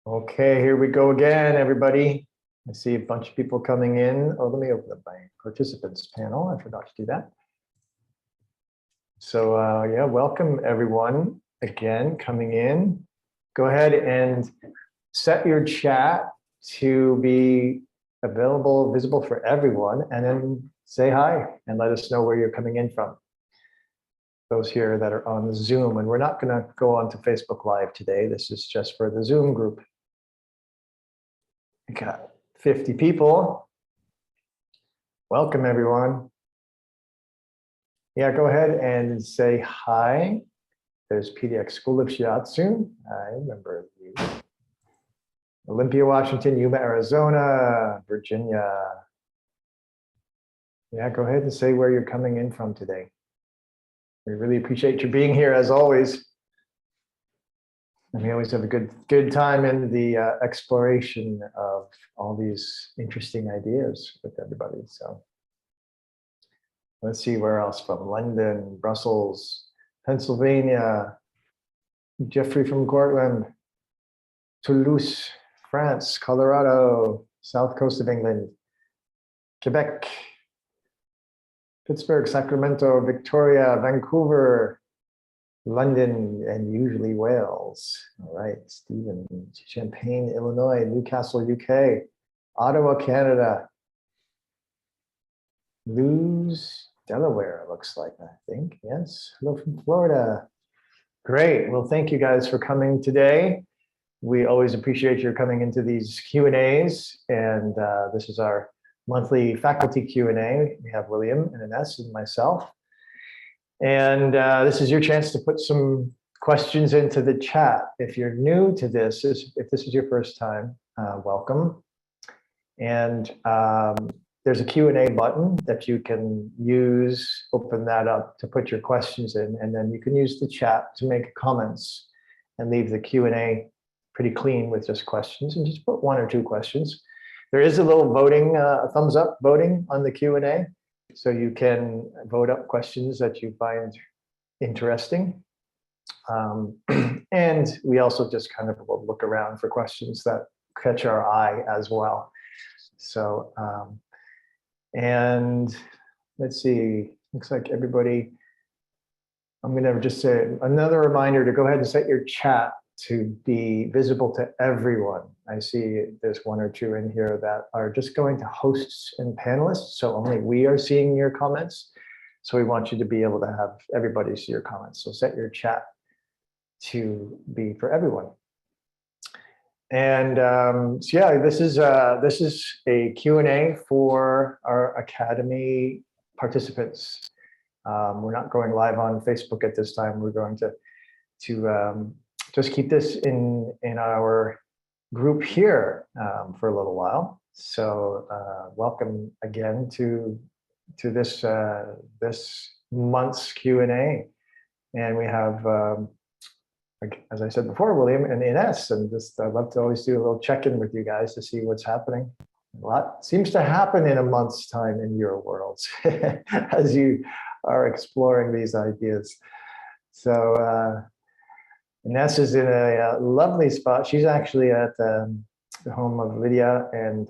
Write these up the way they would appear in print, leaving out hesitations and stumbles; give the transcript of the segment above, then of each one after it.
Okay, here we go again, everybody. I see a bunch of people coming in. Oh, let me open up my participants panel. I forgot to do that. So yeah, welcome everyone again coming in. Go ahead and set your chat to be available, visible for everyone, and then say hi and let us know where you're coming in from. Those here that are on Zoom, and we're not going to go on to Facebook Live today. This is just for the Zoom group. We got 50 people. Welcome, everyone. Yeah, go ahead and say hi. There's PDX School of Shiatsu. I remember you. Olympia, Washington, Yuma, Arizona, Virginia. Yeah, go ahead and say where you're coming in from today. We really appreciate you being here as always. And we always have a good time in the exploration of all these interesting ideas with everybody. So let's see where else from. London, Brussels, Pennsylvania, Jeffrey from Cortland, Toulouse, France, Colorado, south coast of England, Quebec, Pittsburgh, Sacramento, Victoria, Vancouver, London, and usually Wales. All right, Stephen, Champaign, Illinois, Newcastle, UK, Ottawa, Canada, Lewes, Delaware, looks like, I think. Yes, hello from Florida. Great, well, thank you guys for coming today. We always appreciate your coming into these Q&As, and this is our monthly faculty Q&A. We have William and Ines and myself. And this is your chance to put some questions into the chat. If you're new to this, if this is your first time, welcome. And there's a Q&A button that you can use, open that up to put your questions in, and then you can use the chat to make comments and leave the Q&A pretty clean with just questions, and just put one or two questions. There is a little voting, thumbs up voting on the Q&A. So you can vote up questions that you find interesting. And we also just kind of will look around for questions that catch our eye as well. So, and let's see, looks like everybody, I'm going to just say another reminder to go ahead and set your chat to be visible to everyone. I see there's one or two in here that are just going to hosts and panelists, so only we are seeing your comments. So we want you to be able to have everybody see your comments. So set your chat to be for everyone. And so yeah, this is a Q&A for our Academy participants. We're not going live on Facebook at this time. We're going to just keep this in our group here for a little while. So welcome again to this this month's Q&A, and we have, as I said before, William and Ines, and just I'd love to always do a little check-in with you guys to see what's happening. A lot seems to happen in a month's time in your worlds as you are exploring these ideas. So. Ines is in a lovely spot. She's actually at the home of Lydia and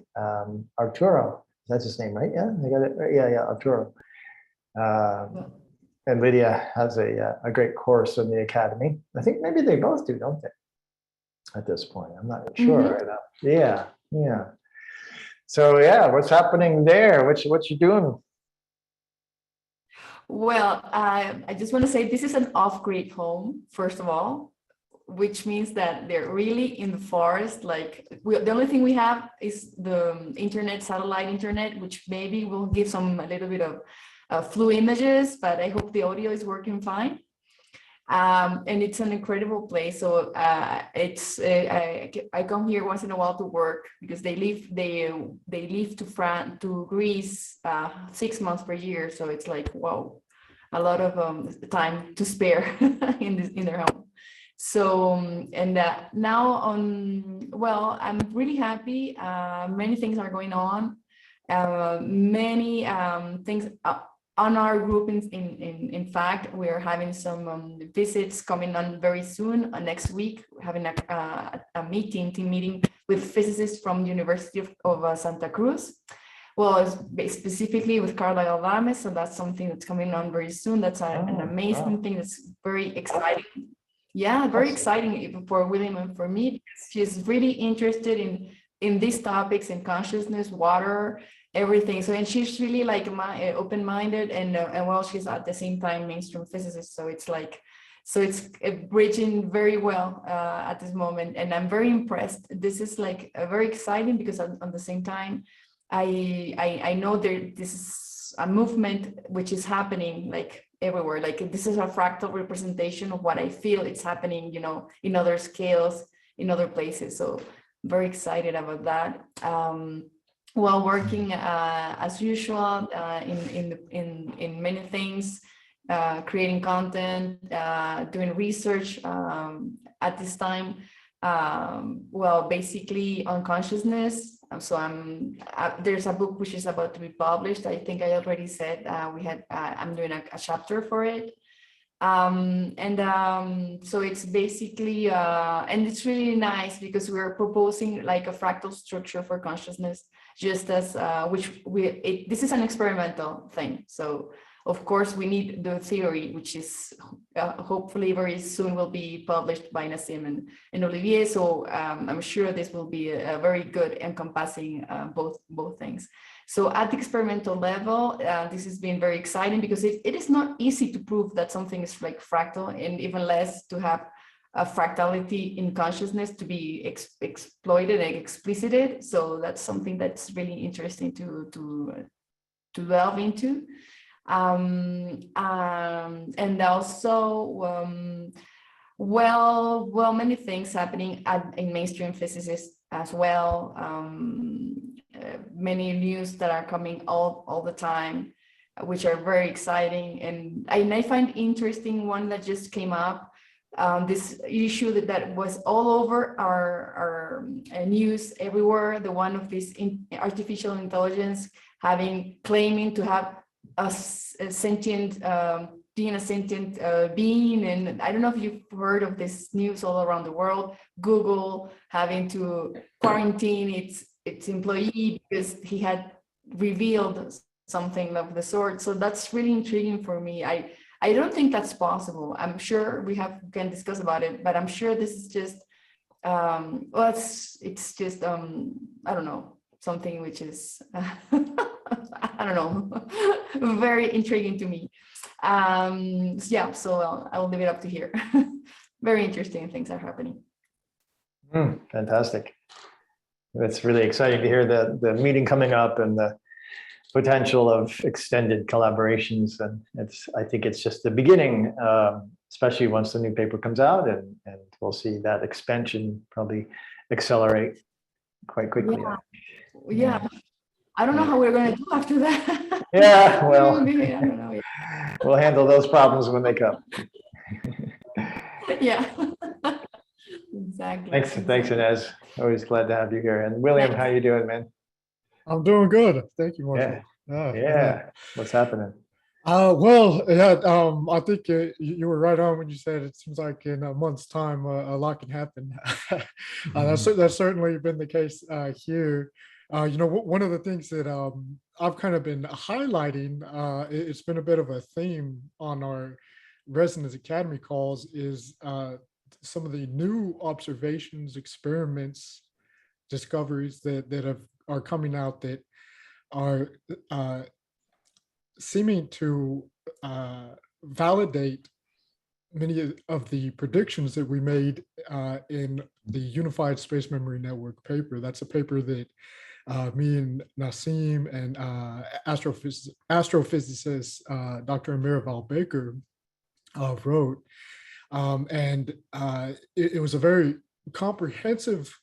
Arturo. That's his name, right? Yeah, I got it. Yeah, Arturo. And Lydia has a great course in the Academy. I think maybe they both do, don't they? At this point, I'm not sure. Mm-hmm. Yeah. So yeah, what's happening there? What you doing? Well, I just want to say this is an off-grid home, first of all, which means that they're really in the forest. Like the only thing we have is the internet, satellite internet, which maybe will give a little bit of flu images, but I hope the audio is working fine. And it's an incredible place. So I come here once in a while to work because they leave to Greece 6 months per year. So it's like, wow, a lot of time to spare in their home. So, and now well, I'm really happy. Many things are going on. Many things on our group, in fact, we are having some visits coming on very soon. Next week, we're having a team meeting with physicists from the University of Santa Cruz. Well, specifically with Carla Galdames, so that's something that's coming on very soon. That's an amazing thing. That's very exciting. Yeah, very exciting even for William and for me, because she's really interested in these topics, in consciousness, water, everything. So, and she's really like open-minded, and well, she's at the same time mainstream physicist. So it's like, so it's bridging very well at this moment, and I'm very impressed. This is like very exciting because on the same time, I know this is a movement which is happening like everywhere. Like this is a fractal representation of what I feel it's happening, you know, in other scales, in other places. So very excited about that. While working as usual in many things, creating content, doing research at this time. Well, basically on consciousness. So there's a book which is about to be published. I think I already said I'm doing a chapter for it. So it's basically, and it's really nice because we're proposing like a fractal structure for consciousness, just as this is an experimental thing. So of course we need the theory, which is hopefully very soon will be published by Nassim and Olivier. So I'm sure this will be a very good encompassing both things. So at the experimental level, this has been very exciting because it is not easy to prove that something is like fractal, and even less to have a fractality in consciousness to be exploited and explicited. So that's something that's really interesting to delve into. And also, many things happening in mainstream physicists as well. Many news that are coming all the time, which are very exciting. And I find interesting one that just came up, this issue that was all over our news everywhere, the one of this artificial intelligence claiming to have a sentient being a sentient being. And I don't know if you've heard of this news all around the world. Google having to quarantine its employee because he had revealed something of the sort. So that's really intriguing for me. I don't think that's possible. I'm sure we can discuss about it, but I'm sure this is just it's just I don't know, something which is I don't know, very intriguing to me. Yeah, so I will leave it up to here. Very interesting things are happening. Fantastic. It's really exciting to hear the meeting coming up and the potential of extended collaborations. And I think it's just the beginning, especially once the new paper comes out, and we'll see that expansion probably accelerate quite quickly. Yeah. I don't know how we're going to do after that. Yeah, well, I don't know. We'll handle those problems when they come. Yeah. Exactly. Thanks, Inez. Always glad to have you here. And William, how you doing, man? I'm doing good. Thank you, Marshall. Yeah. What's happening? I think you were right on when you said it seems like in a month's time a lot can happen. That's certainly been the case here. One of the things that I've kind of been highlighting, it's been a bit of a theme on our Resonance Academy calls, is some of the new observations, experiments, discoveries that are coming out that are seeming to validate many of the predictions that we made in the Unified Space Memory Network paper. That's a paper that me and Nassim and astrophysicist Dr. Miraval Baker wrote. It was a very comprehensive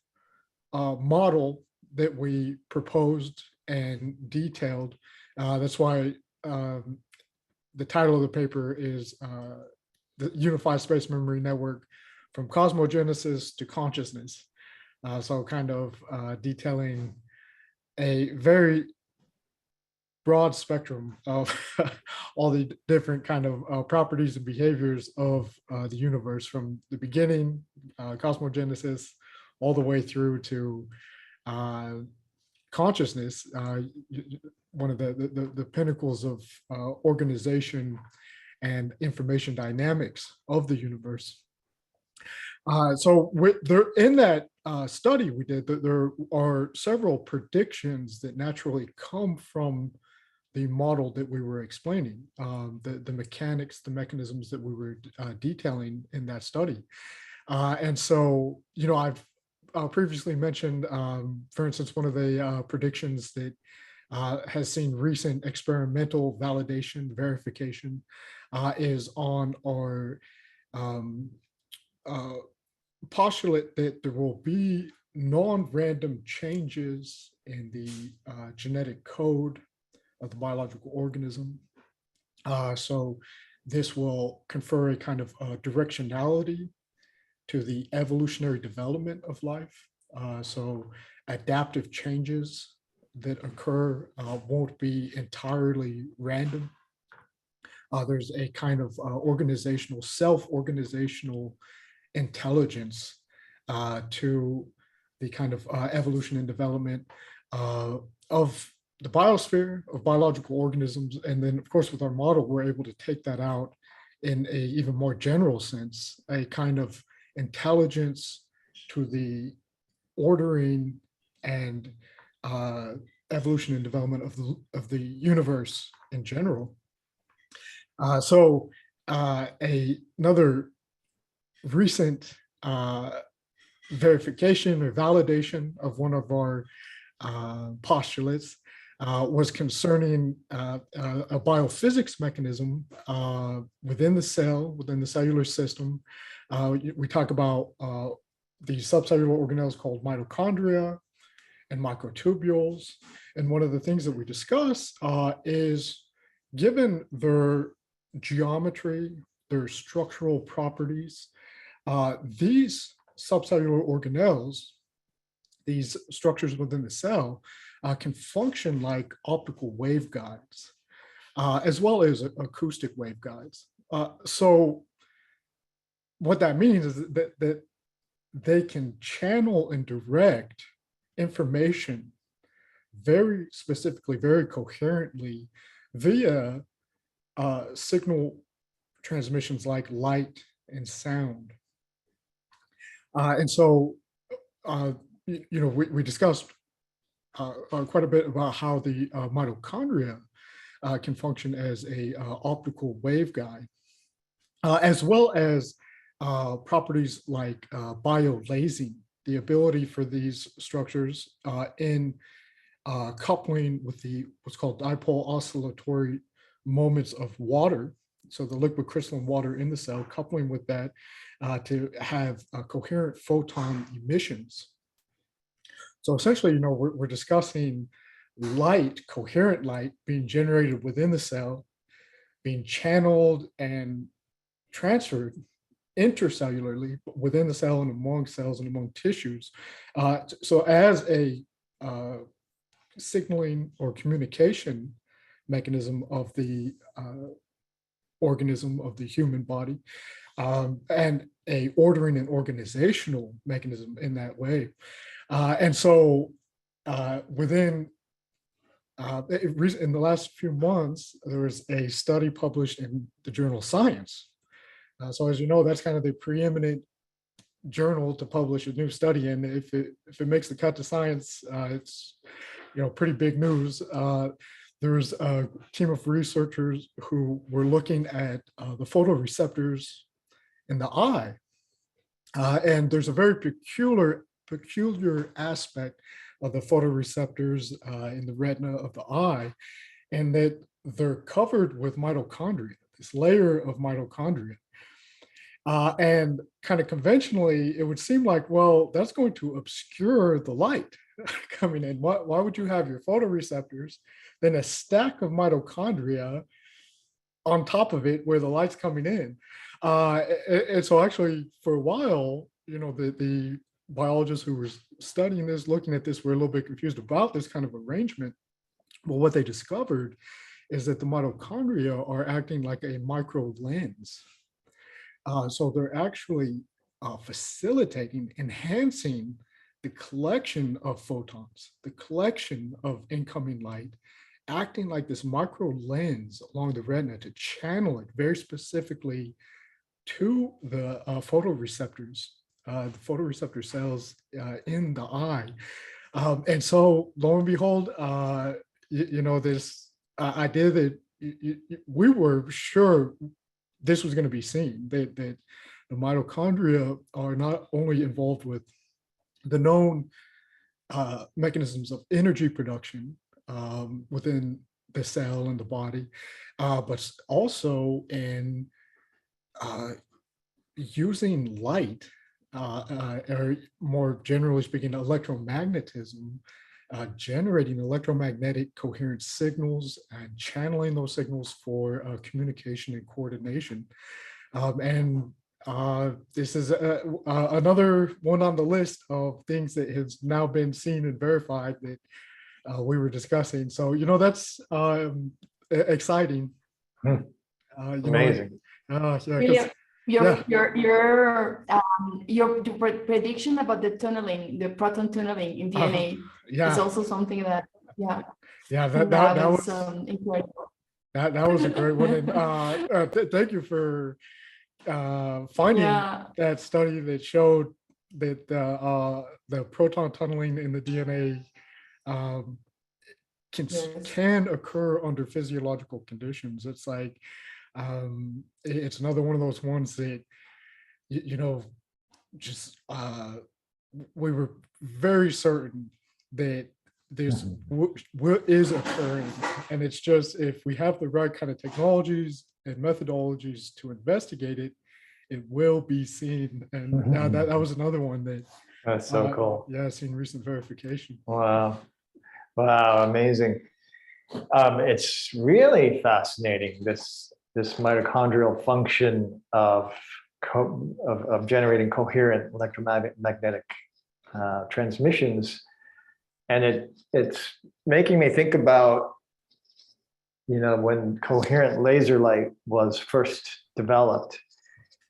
model that we proposed and detailed. That's why the title of the paper is the Unified Space Memory Network from Cosmogenesis to Consciousness. So kind of detailing a very broad spectrum of all the different kind of properties and behaviors of the universe, from the beginning, cosmogenesis, all the way through to consciousness, one of the pinnacles of organization and information dynamics of the universe. So there, in that study we did, there are several predictions that naturally come from the model that we were explaining, the mechanics, the mechanisms that we were detailing in that study. And so, I've previously mentioned, for instance, one of the predictions that has seen recent experimental validation, verification, is on our postulate that there will be non-random changes in the genetic code of the biological organism. So this will confer a kind of directionality to the evolutionary development of life. So adaptive changes that occur won't be entirely random. There's a kind of organizational, self-organizational intelligence to the kind of evolution and development of the biosphere, of biological organisms. And then, of course, with our model, we're able to take that out in a even more general sense, a kind of intelligence to the ordering and evolution and development of the universe in general. Another recent verification or validation of one of our postulates was concerning a biophysics mechanism within the cell, within the cellular system. We talk about the subcellular organelles called mitochondria and microtubules. And one of the things that we discuss is, given their geometry, their structural properties, these subcellular organelles, these structures within the cell, can function like optical waveguides, as well as acoustic waveguides. So what that means is that they can channel and direct information very specifically, very coherently via signal transmissions like light and sound. And so, we discussed quite a bit about how the mitochondria can function as a optical waveguide, as well as properties like biolasing, the ability for these structures in coupling with what's called dipole oscillatory moments of water. So the liquid crystalline water in the cell, coupling with that to have coherent photon emissions. So essentially, we're discussing light, coherent light being generated within the cell, being channeled and transferred intercellularly within the cell and among cells and among tissues. So as a signaling or communication mechanism of the organism of the human body, and a ordering and organizational mechanism in that way. And so in the last few months, there was a study published in the journal Science. So as you know, that's kind of the preeminent journal to publish a new study in. If it makes the cut to Science, it's pretty big news. There was a team of researchers who were looking at the photoreceptors in the eye. And there's a very peculiar aspect of the photoreceptors in the retina of the eye, and that they're covered with mitochondria, this layer of mitochondria. And kind of conventionally, it would seem like, well, that's going to obscure the light coming in. Why would you have your photoreceptors, then a stack of mitochondria on top of it where the light's coming in? And so actually, for a while, the biologists who were studying this, looking at this, were a little bit confused about this kind of arrangement. Well, what they discovered is that the mitochondria are acting like a micro lens. So they're actually facilitating, enhancing the collection of photons, the collection of incoming light, acting like this micro lens along the retina to channel it very specifically to the the photoreceptor cells in the eye. And so lo and behold, this idea that we were sure this was going to be seen, that the mitochondria are not only involved with the known mechanisms of energy production within the cell and the body, but also in using light, or more generally speaking, electromagnetism, generating electromagnetic coherent signals and channeling those signals for communication and coordination. And this is another one on the list of things that has now been seen and verified that we were discussing. So, that's exciting. Amazing. Yeah, Really, yeah. your prediction about the tunneling, the proton tunneling in DNA, yeah, is also something that, that was incredible. that was a great one. And thank you for finding that study that showed that the proton tunneling in the DNA can occur under physiological conditions. It's like it's another one of those ones that just we were very certain that this is occurring, and it's just if we have the right kind of technologies and methodologies to investigate it, it will be seen. And that was another one that that's so cool. Seen recent verification. Wow, amazing. It's really fascinating, this mitochondrial function of generating coherent electromagnetic transmissions, and it's making me think about when coherent laser light was first developed,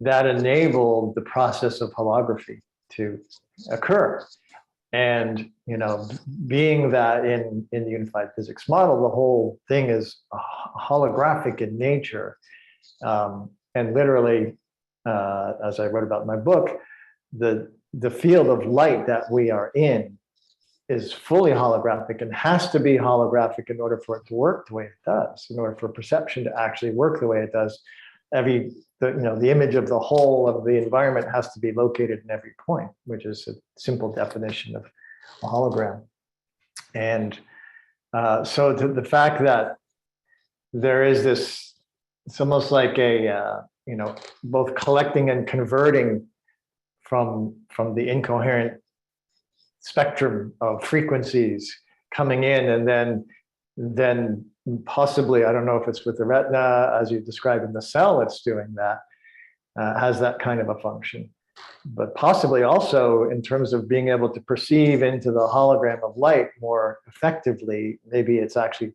that enabled the process of holography to occur. And being that in the unified physics model, the whole thing is holographic in nature, and literally, as I wrote about in my book, the field of light that we are in is fully holographic and has to be holographic in order for it to work the way it does, in order for perception to actually work the way it does. The image of the whole of the environment has to be located in every point, which is a simple definition of a hologram. And so the fact that there is this, it's almost like a both collecting and converting from the incoherent spectrum of frequencies coming in, and then possibly, I don't know if it's with the retina, as you described in the cell, it's doing that, has that kind of a function. But possibly also in terms of being able to perceive into the hologram of light more effectively, maybe it's actually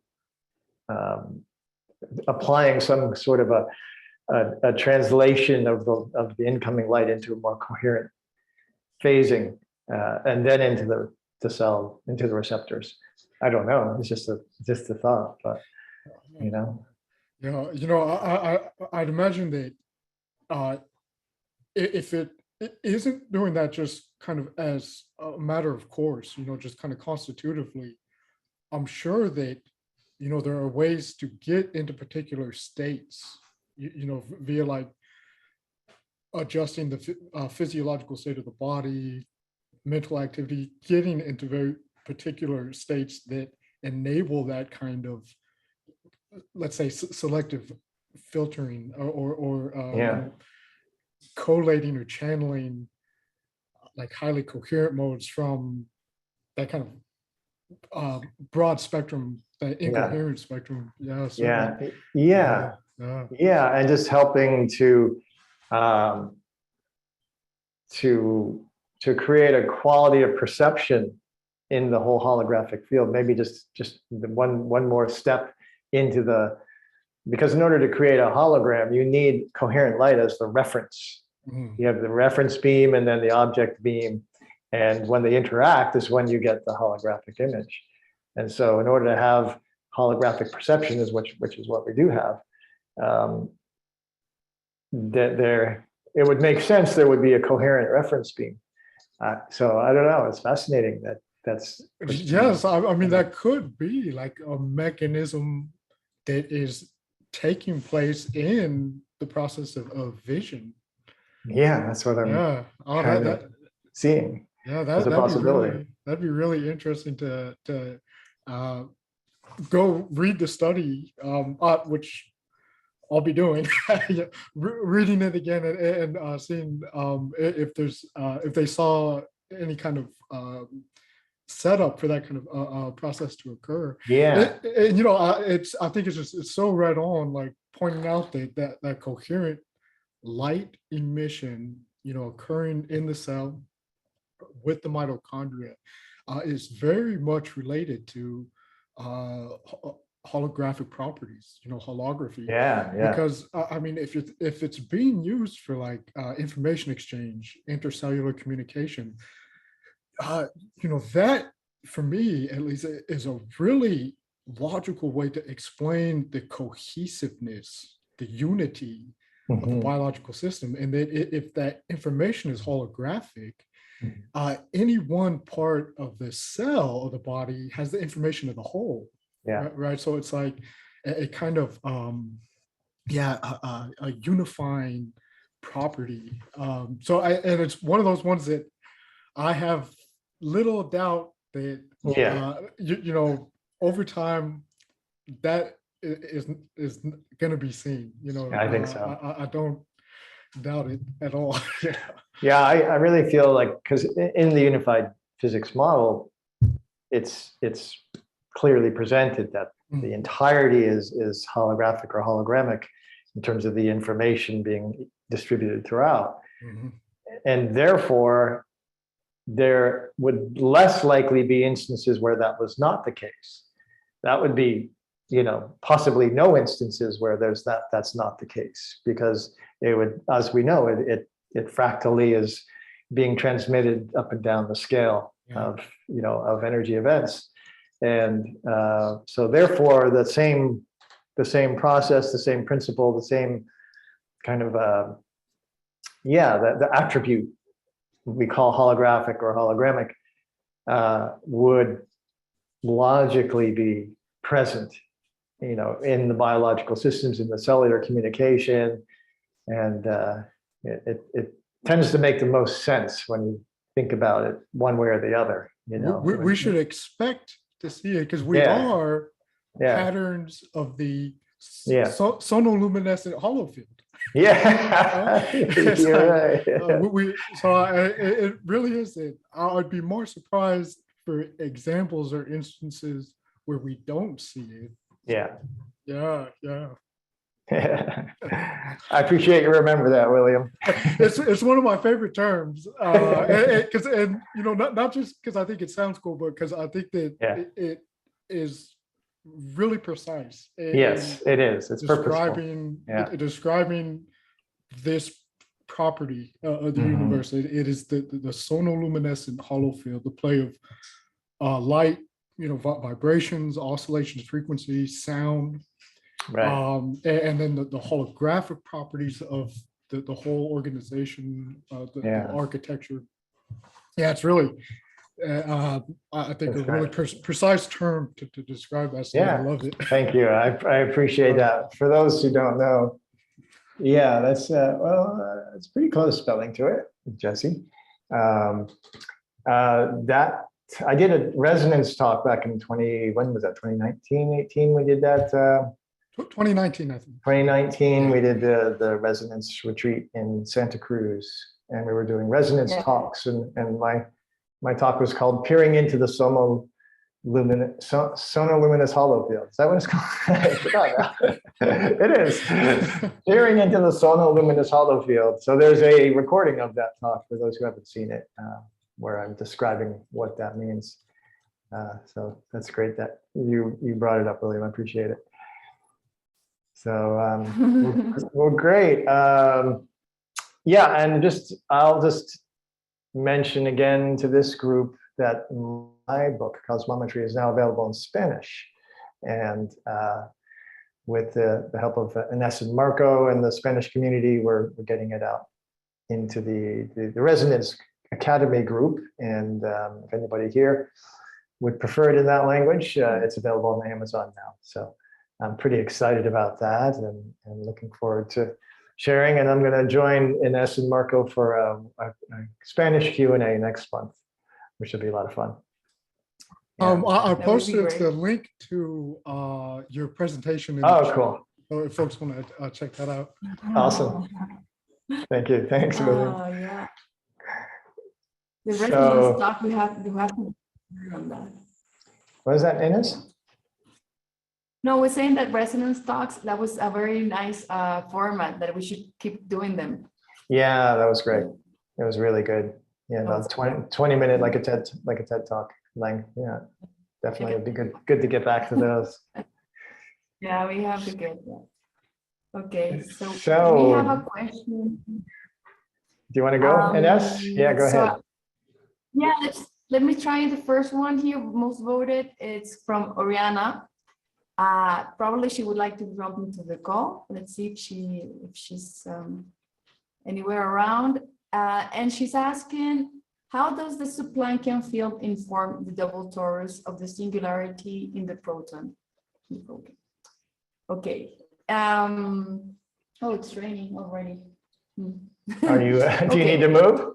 applying some sort of a translation of the incoming light into a more coherent phasing, and then into the cell, into the receptors. I don't know. It's just a thought, but I'd imagine that if it isn't doing that just kind of as a matter of course, just kind of constitutively, I'm sure that there are ways to get into particular states, via like adjusting the physiological state of the body, mental activity, getting into very particular states that enable that kind of, let's say, selective filtering or collating or channeling like highly coherent modes from that kind of broad spectrum, that incoherent spectrum. And just helping to create a quality of perception in the whole holographic field. Maybe just one more step into the, because in order to create a hologram, you need coherent light as the reference. You have the reference beam and then the object beam. And when they interact is when you get the holographic image. And so in order to have holographic perception, which is what we do have, that it would make sense there would be a coherent reference beam. So I don't know, it's fascinating that's. Yes, I mean, that could be like a mechanism that is taking place in the process of vision. Yeah, that's what I'm kind of seeing. Yeah, as a possibility. That'd be really interesting to go read the study, which I'll be doing, reading it again and seeing if they saw any kind of setup for that kind of process to occur. Yeah, and I think it's so right on, like pointing out that coherent light emission, occurring in the cell with the mitochondria is very much related to holographic properties, holography. Yeah. Because I mean, if it's being used for like information exchange, intercellular communication, that for me at least is a really logical way to explain the cohesiveness, the unity of the biological system. And that if that information is holographic, any one part of the cell of the body has the information of the whole. Yeah. Right. So it's like a kind of a unifying property. And it's one of those ones that I have little doubt that over time that is going to be seen. I think so. I don't doubt it at all. Yeah, I really feel like, because in the unified physics model, it's clearly presented that the entirety is holographic or hologramic in terms of the information being distributed throughout. And therefore, there would less likely be instances where that was not the case. That would be, possibly no instances where that's not the case, because it would, as we know, it fractally is being transmitted up and down the scale of energy events. And so therefore the same process, the same principle, the same kind of the attribute we call holographic or hologrammic would logically be present, in the biological systems, in the cellular communication. And it tends to make the most sense when you think about it one way or the other. We should expect to see it, because we are patterns of the sonoluminescent hollow field. Yeah, you're right. It really is it. I'd be more surprised for examples or instances where we don't see it. Yeah. I appreciate you remember that, William. It's one of my favorite terms, because not just because I think it sounds cool, but because I think that it is really precise. Yes, it is. It's describing this property of the universe. It is the sonoluminescent hollow field, the play of light, vibrations, oscillations, frequencies, sound. Right. And then the holographic properties of the whole organization, the architecture. Yeah, it's really, I think, a really precise term to describe that. So I love it. Thank you. I appreciate that. For those who don't know, that's it's pretty close spelling to it, Jesse. That I did a resonance talk back in 2019, 18. We did that. 2019, I think. 2019, we did the resonance retreat in Santa Cruz, and we were doing resonance talks, and my talk was called "Peering into the Sonoluminous Hollow Field." Is that what it's called? I forgot that. It is. Peering into the Sonoluminous Hollow Field. So there's a recording of that talk for those who haven't seen it, where I'm describing what that means. So that's great that you brought it up, William. I appreciate it. So, well, great. Yeah, and I'll just mention again to this group that my book, Cosmometry, is now available in Spanish. And with the help of Ines and Marco and the Spanish community, we're getting it out into the Resonance Academy group. And if anybody here would prefer it in that language, it's available on Amazon now. So I'm pretty excited about that and looking forward to sharing. And I'm going to join Ines and Marco for a Spanish Q&A next month, which will be a lot of fun. I That would be posted great. the link to your presentation. Oh, cool. So if folks want to check that out. Awesome. Thank you. Thanks, William. Yeah. The rest So- of the stuff we have to work on that. What is that, Ines? No, we're saying that resonance talks, that was a very nice format that we should keep doing them. Yeah, that was great. It was really good. Yeah, That was about 20 minute like a TED talk length. Yeah, definitely would be good to get back to those. Yeah, we have to get that. Okay, so So- we have a question. Do you want to go, Ines? Yeah, go so- ahead. Yeah, let me try the first one here, most voted. It's from Oriana. Probably she would like to jump into the call. Let's see if she's anywhere around. And she's asking, how does the subplankian field inform the double torus of the singularity in the proton? Okay. Oh, it's raining already. Are you? Do you Okay. need to move?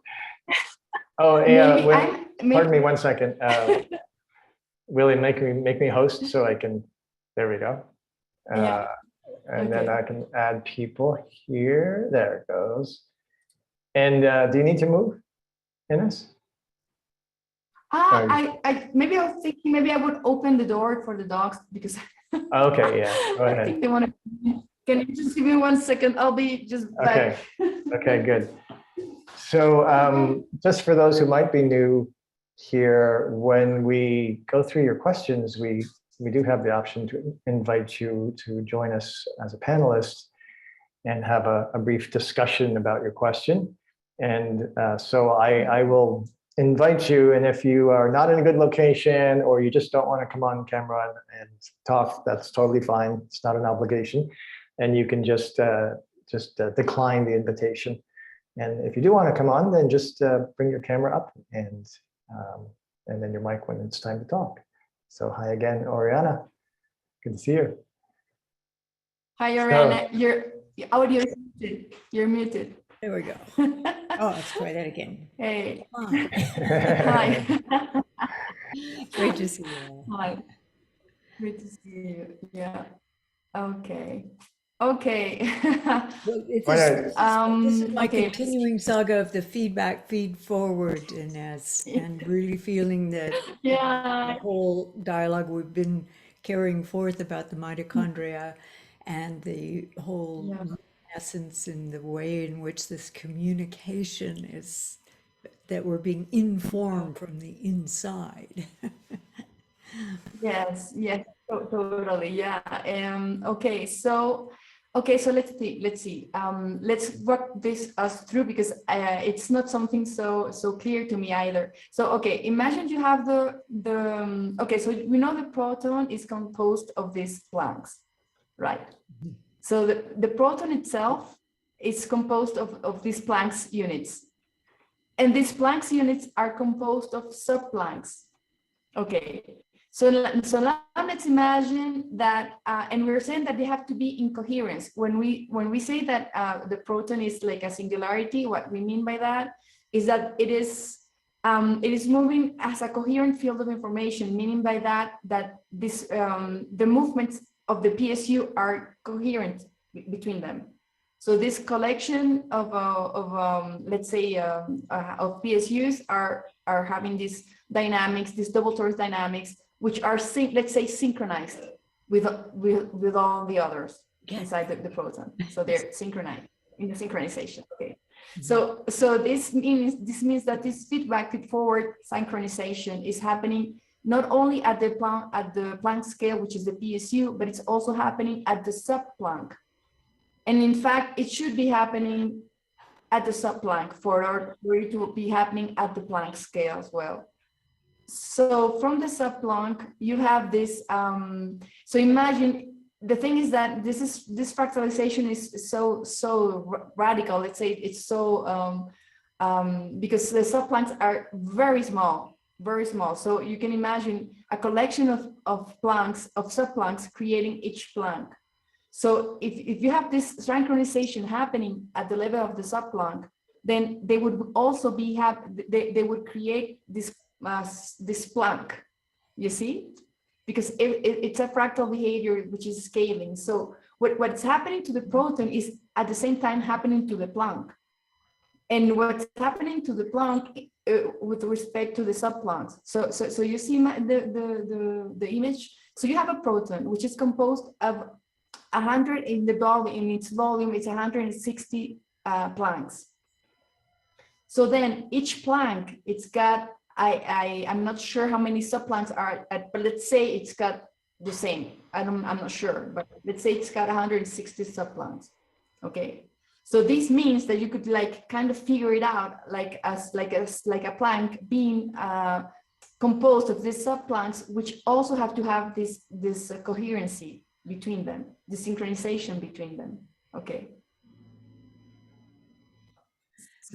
Oh, yeah. Pardon me maybe, 1 second. William, make me host so I can. There we go. Yeah. And then Okay. I can add people here. There it goes. And do you need to move, Ines? maybe I was thinking maybe I would open the door for the dogs because Okay, yeah. Go I ahead. think they want to. Can you just give me 1 second? I'll be just back. Okay, good. So just for those who might be new here, when we go through your questions, we do have the option to invite you to join us as a panelist and have a brief discussion about your question. And so I will invite you, and if you are not in a good location or you just don't want to come on camera and talk, that's totally fine. It's not an obligation. And you can just decline the invitation. And if you do want to come on, then just bring your camera up and then your mic when it's time to talk. So hi again, Oriana. Good to see you. Hi, Oriana. Your audio is muted. You're muted. There we go. Oh, let's try that again. Hey. Hi. Hi. Great to see you. Hi. Good to see you. Yeah. Okay. Okay. Well, this is my okay. continuing saga of the feedback, feed forward, and really feeling that Yeah. the whole dialogue we've been carrying forth about the mitochondria and the whole Yeah. essence in the way in which this communication is, that we're being informed from the inside. Yes, yes, totally. Yeah. Okay, so let's see. Let's work this us through because it's not something so clear to me either. So okay, imagine you have okay, so we know the proton is composed of these planks, right? So the proton itself is composed of these Planck's units. And these Planck's units are composed of subplanks. Okay, so now let's imagine that, and we're saying that they have to be in coherence. When we say that the proton is like a singularity, what we mean by that is that it is moving as a coherent field of information, meaning by that this the movements of the PSU are coherent between them. So this collection of let's say of PSUs are having these dynamics, these double torus dynamics, which are let's say synchronized with all the others inside the proton. So they're synchronized in the synchronization. Okay. So this means that this feedback feed forward synchronization is happening not only at the Planck scale, which is the PSU, but it's also happening at the sub-Planck. And in fact, it should be happening at the sub-Planck for it to be happening at the Planck scale as well. So from the sub-Planck, you have this, so imagine, the thing is that this fractalization is so radical. Let's say it's so, because the sub-Plancks are very small. So you can imagine a collection of Plancks, of sub-Plancks creating each Planck. So if you have this synchronization happening at the level of the sub-Planck, then they would also be they would create this Planck, you see, because it's a fractal behavior which is scaling. So what's happening to the proton is at the same time happening to the Planck, and what's happening to the Planck with respect to the sub-Plancks. So you see the image. So you have a proton which is composed of 100 in the volume. In its volume, it's 160 Plancks. So then each Planck, it's got, I'm not sure how many sub-Plancks are at, but let's say it's got the same. I'm not sure, but let's say it's got 160 sub-Plancks. Okay. So this means that you could like kind of figure it out like a Planck being composed of these sub-Plancks, which also have to have this coherency between them, the synchronization between them. Okay.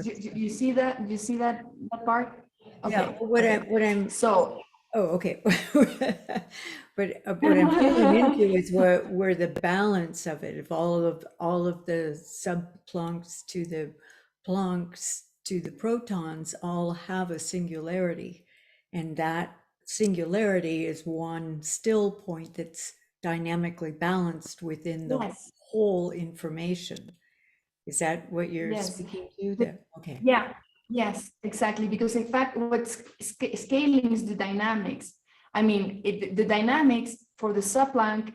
You see that? You see that part? Yeah, Okay. what I'm So. Oh, okay. But what I'm feeling into is where the balance of it, of all of the sub-Plancks to the Plancks to the protons all have a singularity, and that singularity is one still point that's dynamically balanced within the Yes. whole information. Is that what you're Yes. speaking to there? Okay. Yeah. Yes, exactly. Because in fact, what's scaling is the dynamics. I mean, the dynamics for the sub-Planck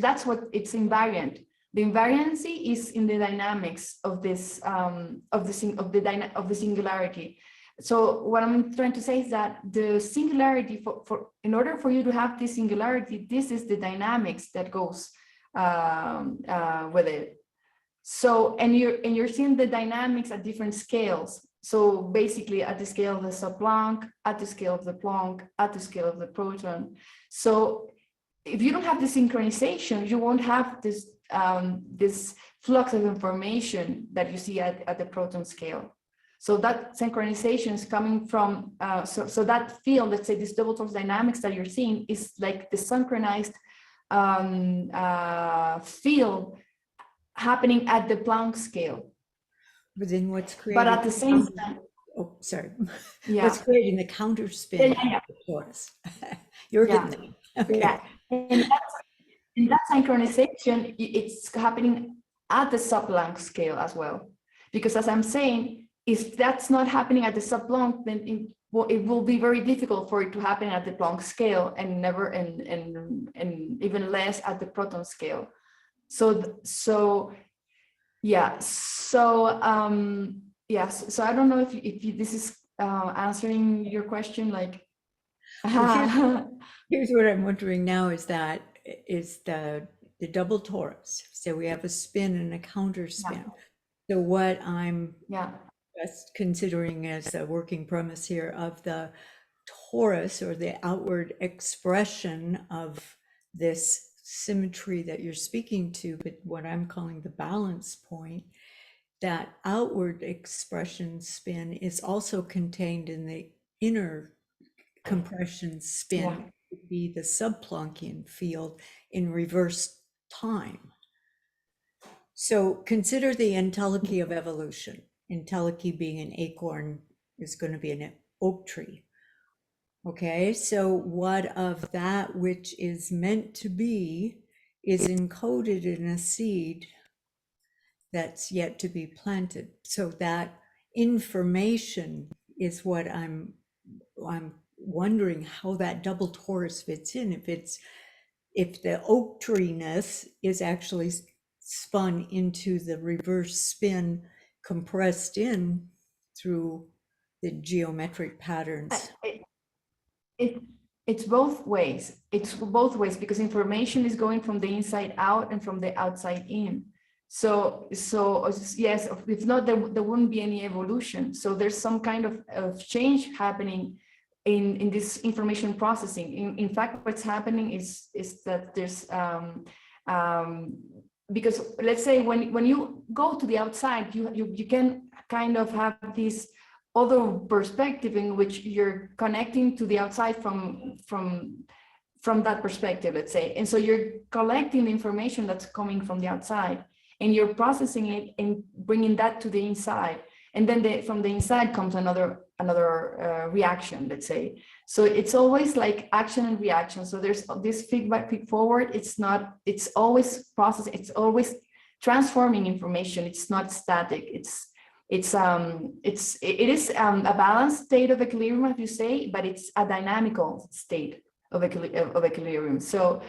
that's what it's invariant. The invariancy is in the dynamics of this of the singularity. So what I'm trying to say is that the singularity in order for you to have this singularity, this is the dynamics that goes with it. So, and you're seeing the dynamics at different scales. So basically at the scale of the sub-Planck, at the scale of the Planck, at the scale of the proton. So if you don't have the synchronization, you won't have this, this flux of information that you see at the proton scale. So that synchronization is coming from, so that field, let's say this double torus dynamics that you're seeing is like the synchronized field happening at the Planck scale. But then what's creating? But at the same time, oh, sorry. Yeah. What's creating the counter spin? Yeah. Torus. You're getting there. Okay. Yeah. And that synchronization, it's happening at the sub-Planck scale as well. Because as I'm saying, if that's not happening at the sub-Planck, then it will be very difficult for it to happen at the Planck scale, and never and even less at the proton scale. So yeah, so yes, so I don't know if this is answering your question, like. Here's what I'm wondering now is the double torus. So we have a spin and a counter spin. So what I'm just considering as a working premise here of the torus, or the outward expression of this symmetry that you're speaking to, but what I'm calling the balance point, that outward expression spin is also contained in the inner compression spin, would be the sub-Planckian field in reverse time. So consider the entelechy of evolution. Entelechy being an acorn is going to be an oak tree. Okay, so what of that which is meant to be is encoded in a seed that's yet to be planted. So that information is what I'm wondering how that double torus fits in. If the oak tree-ness is actually spun into the reverse spin, compressed in through the geometric patterns. It's both ways. It's both ways because information is going from the inside out and from the outside in. So yes, if not, there wouldn't be any evolution. So there's some kind of change happening in this information processing. In fact, what's happening is that there's because let's say when you go to the outside, you can kind of have this other perspective in which you're connecting to the outside from that perspective, let's say. And so you're collecting the information that's coming from the outside and you're processing it and bringing that to the inside. And then from the inside comes another reaction, let's say. So it's always like action and reaction. So there's this feedback, feed forward. It's always processing. It's always transforming information. It's not static. It is a balanced state of equilibrium, as you say, but it's a dynamical state of equilibrium. So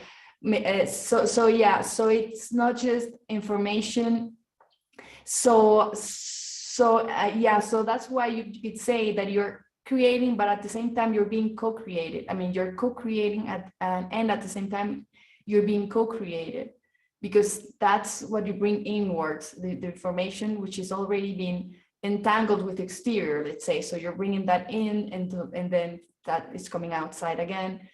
it's not just information. So that's why you could say that you're creating, but at the same time you're being co-created. I mean, you're co-creating and at the same time you're being co-created, because that's what you bring inwards, the information which is already been entangled with exterior, let's say. So you're bringing that in, and then that is coming outside again,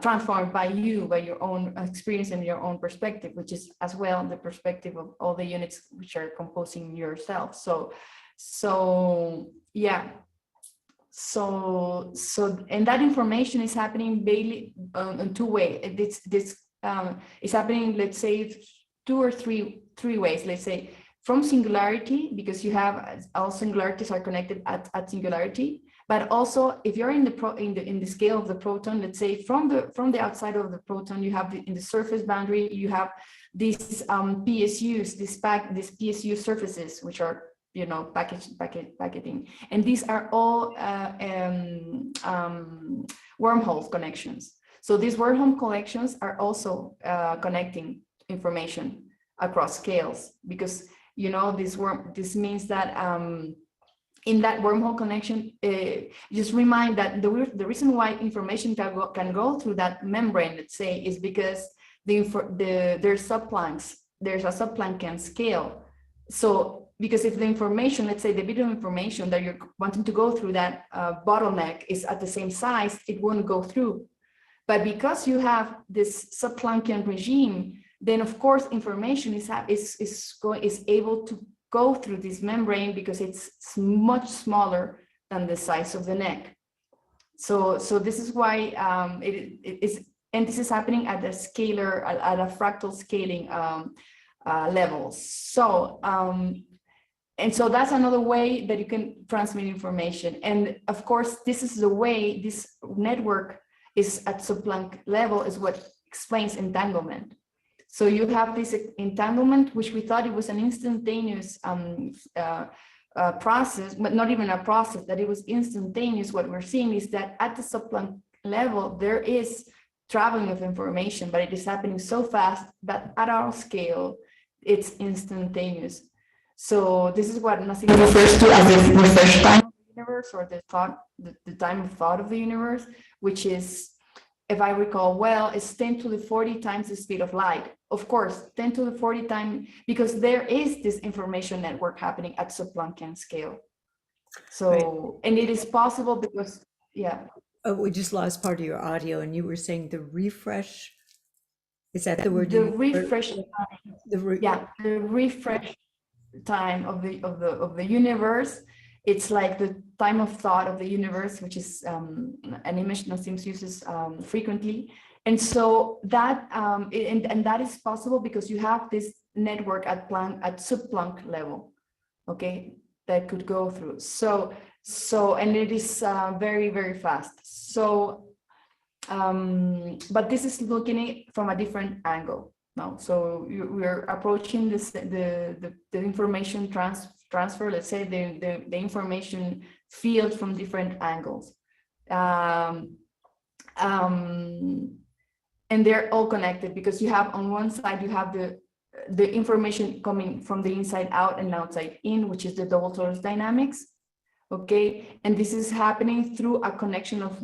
transformed by you, by your own experience and your own perspective, which is as well the perspective of all the units which are composing yourself. So and that information is happening daily in two ways. It's happening, let's say, two or three ways. Let's say from singularity, because you have all singularities are connected at singularity. But also, if you're in the scale of the proton, let's say from the outside of the proton, you have in the surface boundary, you have these PSUs, these PSU surfaces, which are packaging, and these are all wormhole connections. So these wormhole connections are also connecting information across scales, because this means that in that wormhole connection, just remind that the reason why information can go through that membrane, let's say, is because there's subplanks. There's a subplanckian scale. So because if the information, let's say the bit of information that you're wanting to go through that bottleneck is at the same size, it won't go through. But because you have this subplanckian regime, then of course information is able to go through this membrane because it's much smaller than the size of the neck. So this is why it is, and this is happening at a scalar, at a fractal scaling level. So and so that's another way that you can transmit information. And of course, this is the way this network is at subplanck level, is what explains entanglement. So you have this entanglement, which we thought it was an instantaneous process, but not even a process, that it was instantaneous. What we're seeing is that at the subplanck level, there is traveling of information, but it is happening so fast that at our scale, it's instantaneous. So this is what Nassim refers to as the refresh time of the universe, or the time of thought of the universe, which is, if I recall well, it's 10 to the 40 times the speed of light. Of course, 10 to the 40 times, because there is this information network happening at subplanckian scale. So, right. And it is possible because, Oh, we just lost part of your audio, and you were saying the refresh. Is that the word? The refresh time. The refresh time of the universe. It's like the time of thought of the universe, which is an image Nassim uses frequently. And so that and that is possible because you have this network at subplanck level, okay, that could go through. So and it is very, very fast. So but this is looking at it from a different angle now. So we're approaching this the information transfer, let's say the information field from different angles, and they're all connected because you have on one side you have the information coming from the inside out and outside in, which is the double torus dynamics. okay? And this is happening through a connection of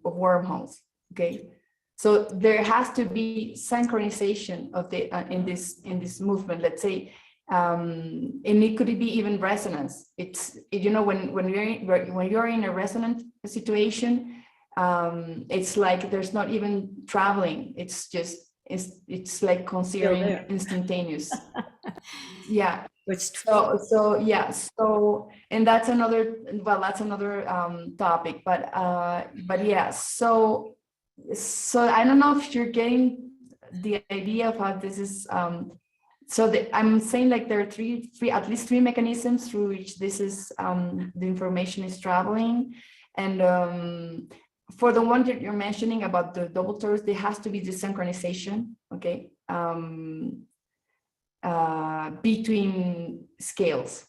wormholes, okay? So there has to be synchronization of the in this movement, let's say, and it could be even resonance. It's, you know, when you're in a resonant situation, it's like there's not even traveling. It's just it's like considering instantaneous. Yeah. So yeah. So, and that's another, well, that's another topic. But yeah. So I don't know if you're getting the idea of how this is. So I'm saying, like, there are at least three mechanisms through which this is the information is traveling, and for the one that you're mentioning about the double torus, there has to be the synchronization, okay, between scales.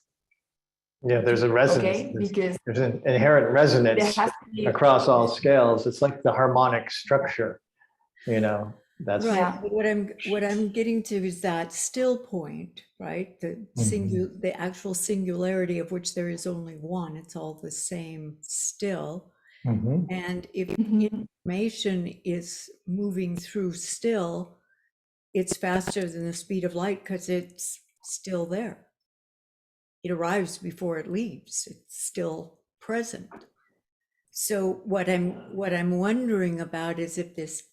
Yeah, there's a resonance. Okay, because there's an inherent resonance across all scales. It's like the harmonic structure, you know. That's right. Yeah. What I'm getting to is that still point, right? The actual singularity, of which there is only one. It's all the same still. And if information is moving through still, it's faster than the speed of light because it's still there. It arrives before it leaves. It's still present. So what I'm wondering about is if this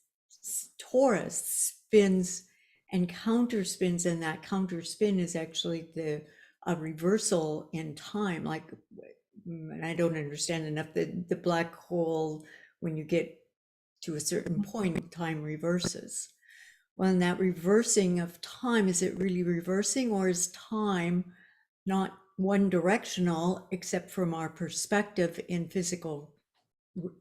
torus spins and counterspins, and that counterspin is actually a reversal in time. Like, and I don't understand enough, the black hole, when you get to a certain point, time reverses. Well, in that reversing of time, is it really reversing, or is time not one directional, except from our perspective in physical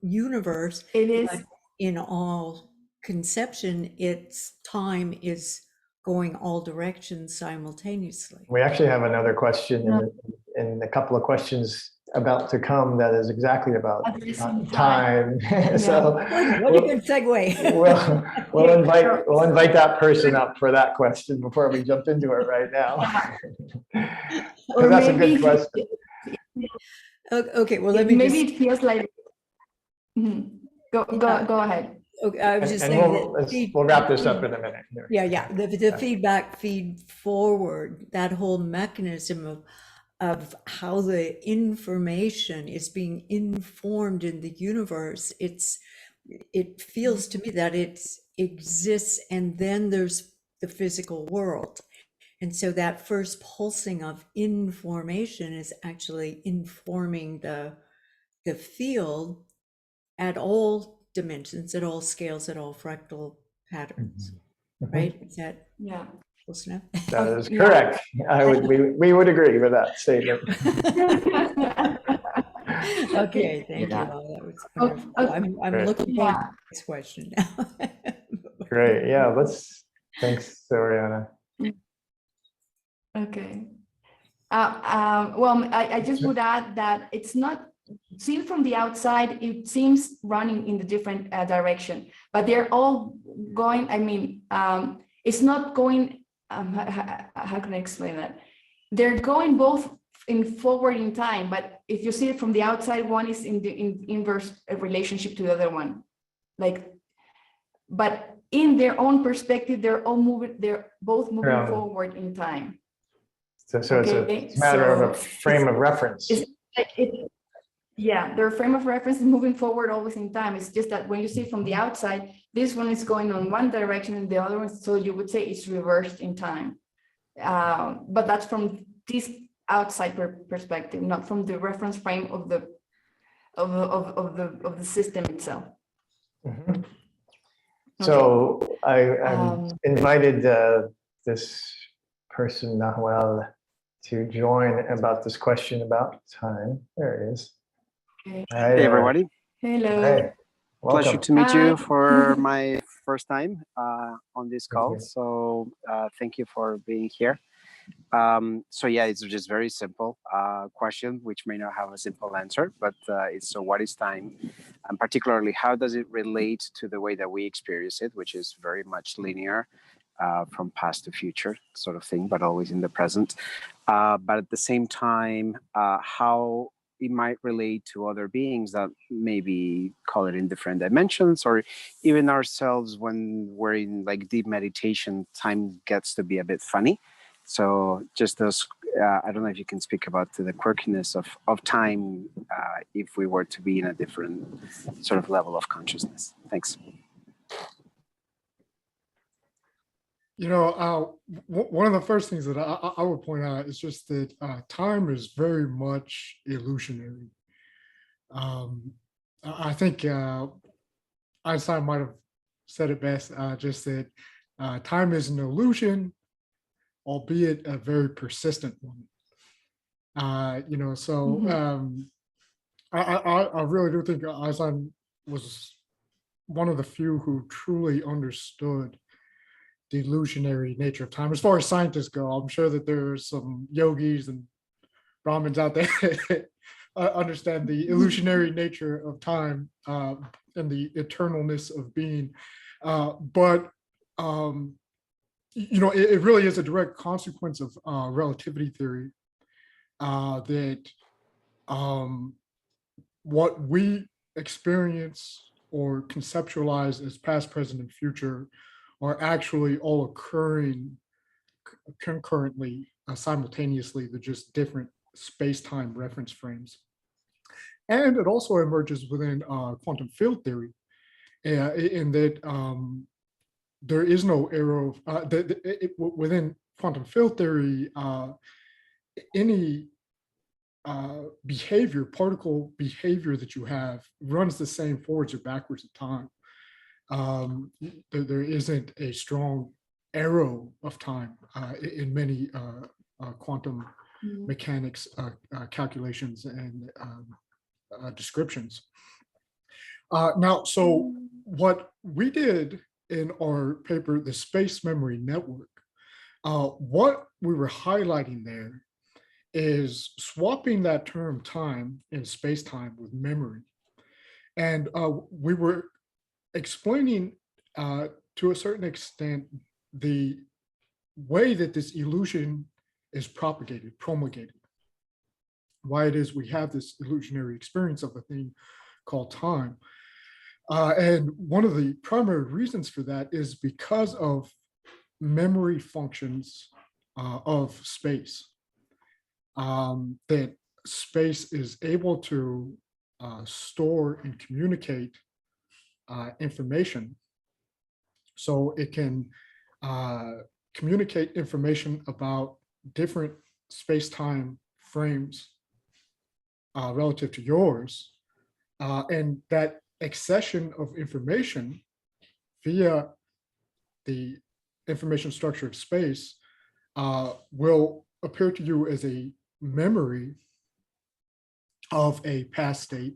universe? It is. But in all conception, its time is going all directions simultaneously. We actually have another question in a couple of questions about to come that is exactly about time. So what a good segue. we'll invite that person up for that question before we jump into it right now. Or that's a good question. Okay, well, let me it feels like go ahead. Okay, I was just saying we'll wrap this up in a minute. Yeah. The feedback feed forward, that whole mechanism of how the information is being informed in the universe. It feels to me that it exists, and then there's the physical world. And so that first pulsing of information is actually informing the field at all dimensions, at all scales, at all fractal patterns, right? Is that close enough? That is correct. We would agree with that statement. Okay, thank you. That was wonderful. I'm looking forward to the next question now. Great. Yeah, thanks, Oriana. Okay. Well, I just would add that it's not seen from the outside. It seems running in the different direction, but they're all going. I mean, it's not going. How can I explain that? They're going both forward in time, but if you see it from the outside, one is in the inverse relationship to the other one. But in their own perspective, they're both moving forward in time. So it's a matter of a frame of reference. Their frame of reference is moving forward always in time. It's just that when you see it from the outside, this one is going on one direction and the other one, so you would say it's reversed in time. But that's from this outside perspective, not from the reference frame of the system itself. Mm-hmm. So I invited this person, Nahuel, to join about this question about time. There it is. Okay. Hi, hey, everybody. Hello. Hi. Pleasure to meet you for my first time on this call. So thank you for being here. So yeah, it's just very simple question, which may not have a simple answer, but so what is time? And particularly, how does it relate to the way that we experience it, which is very much linear? from past to future sort of thing, but always in the present. But at the same time, how it might relate to other beings that maybe call it in different dimensions, or even ourselves when we're in like deep meditation, time gets to be a bit funny. So just those, I don't know if you can speak about the quirkiness of time if we were to be in a different sort of level of consciousness. Thanks. You know, one of the first things that I would point out is just that time is very much illusionary. I think Einstein might have said it best, just that time is an illusion, albeit a very persistent one. You know, so I really do think Einstein was one of the few who truly understood the illusionary nature of time. As far as scientists go, I'm sure that there's some yogis and Brahmins out there that understand the illusionary nature of time and the eternalness of being. But you know, it really is a direct consequence of relativity theory that what we experience or conceptualize as past, present, and future are actually all occurring concurrently, simultaneously. They're just different space-time reference frames. And it also emerges within quantum field theory, in that there is no arrow, within quantum field theory, any behavior, particle behavior that you have runs the same forwards or backwards in time. There isn't a strong arrow of time in many quantum mechanics calculations and descriptions. Now, so what we did in our paper, The Space Memory Network, what we were highlighting there is swapping that term time in space-time with memory. And we were explaining to a certain extent the way that this illusion is propagated, promulgated, why it is we have this illusionary experience of a thing called time. And one of the primary reasons for that is because of memory functions of space, that space is able to store and communicate information. So it can communicate information about different space-time frames relative to yours. And that accession of information via the information structure of space will appear to you as a memory of a past state,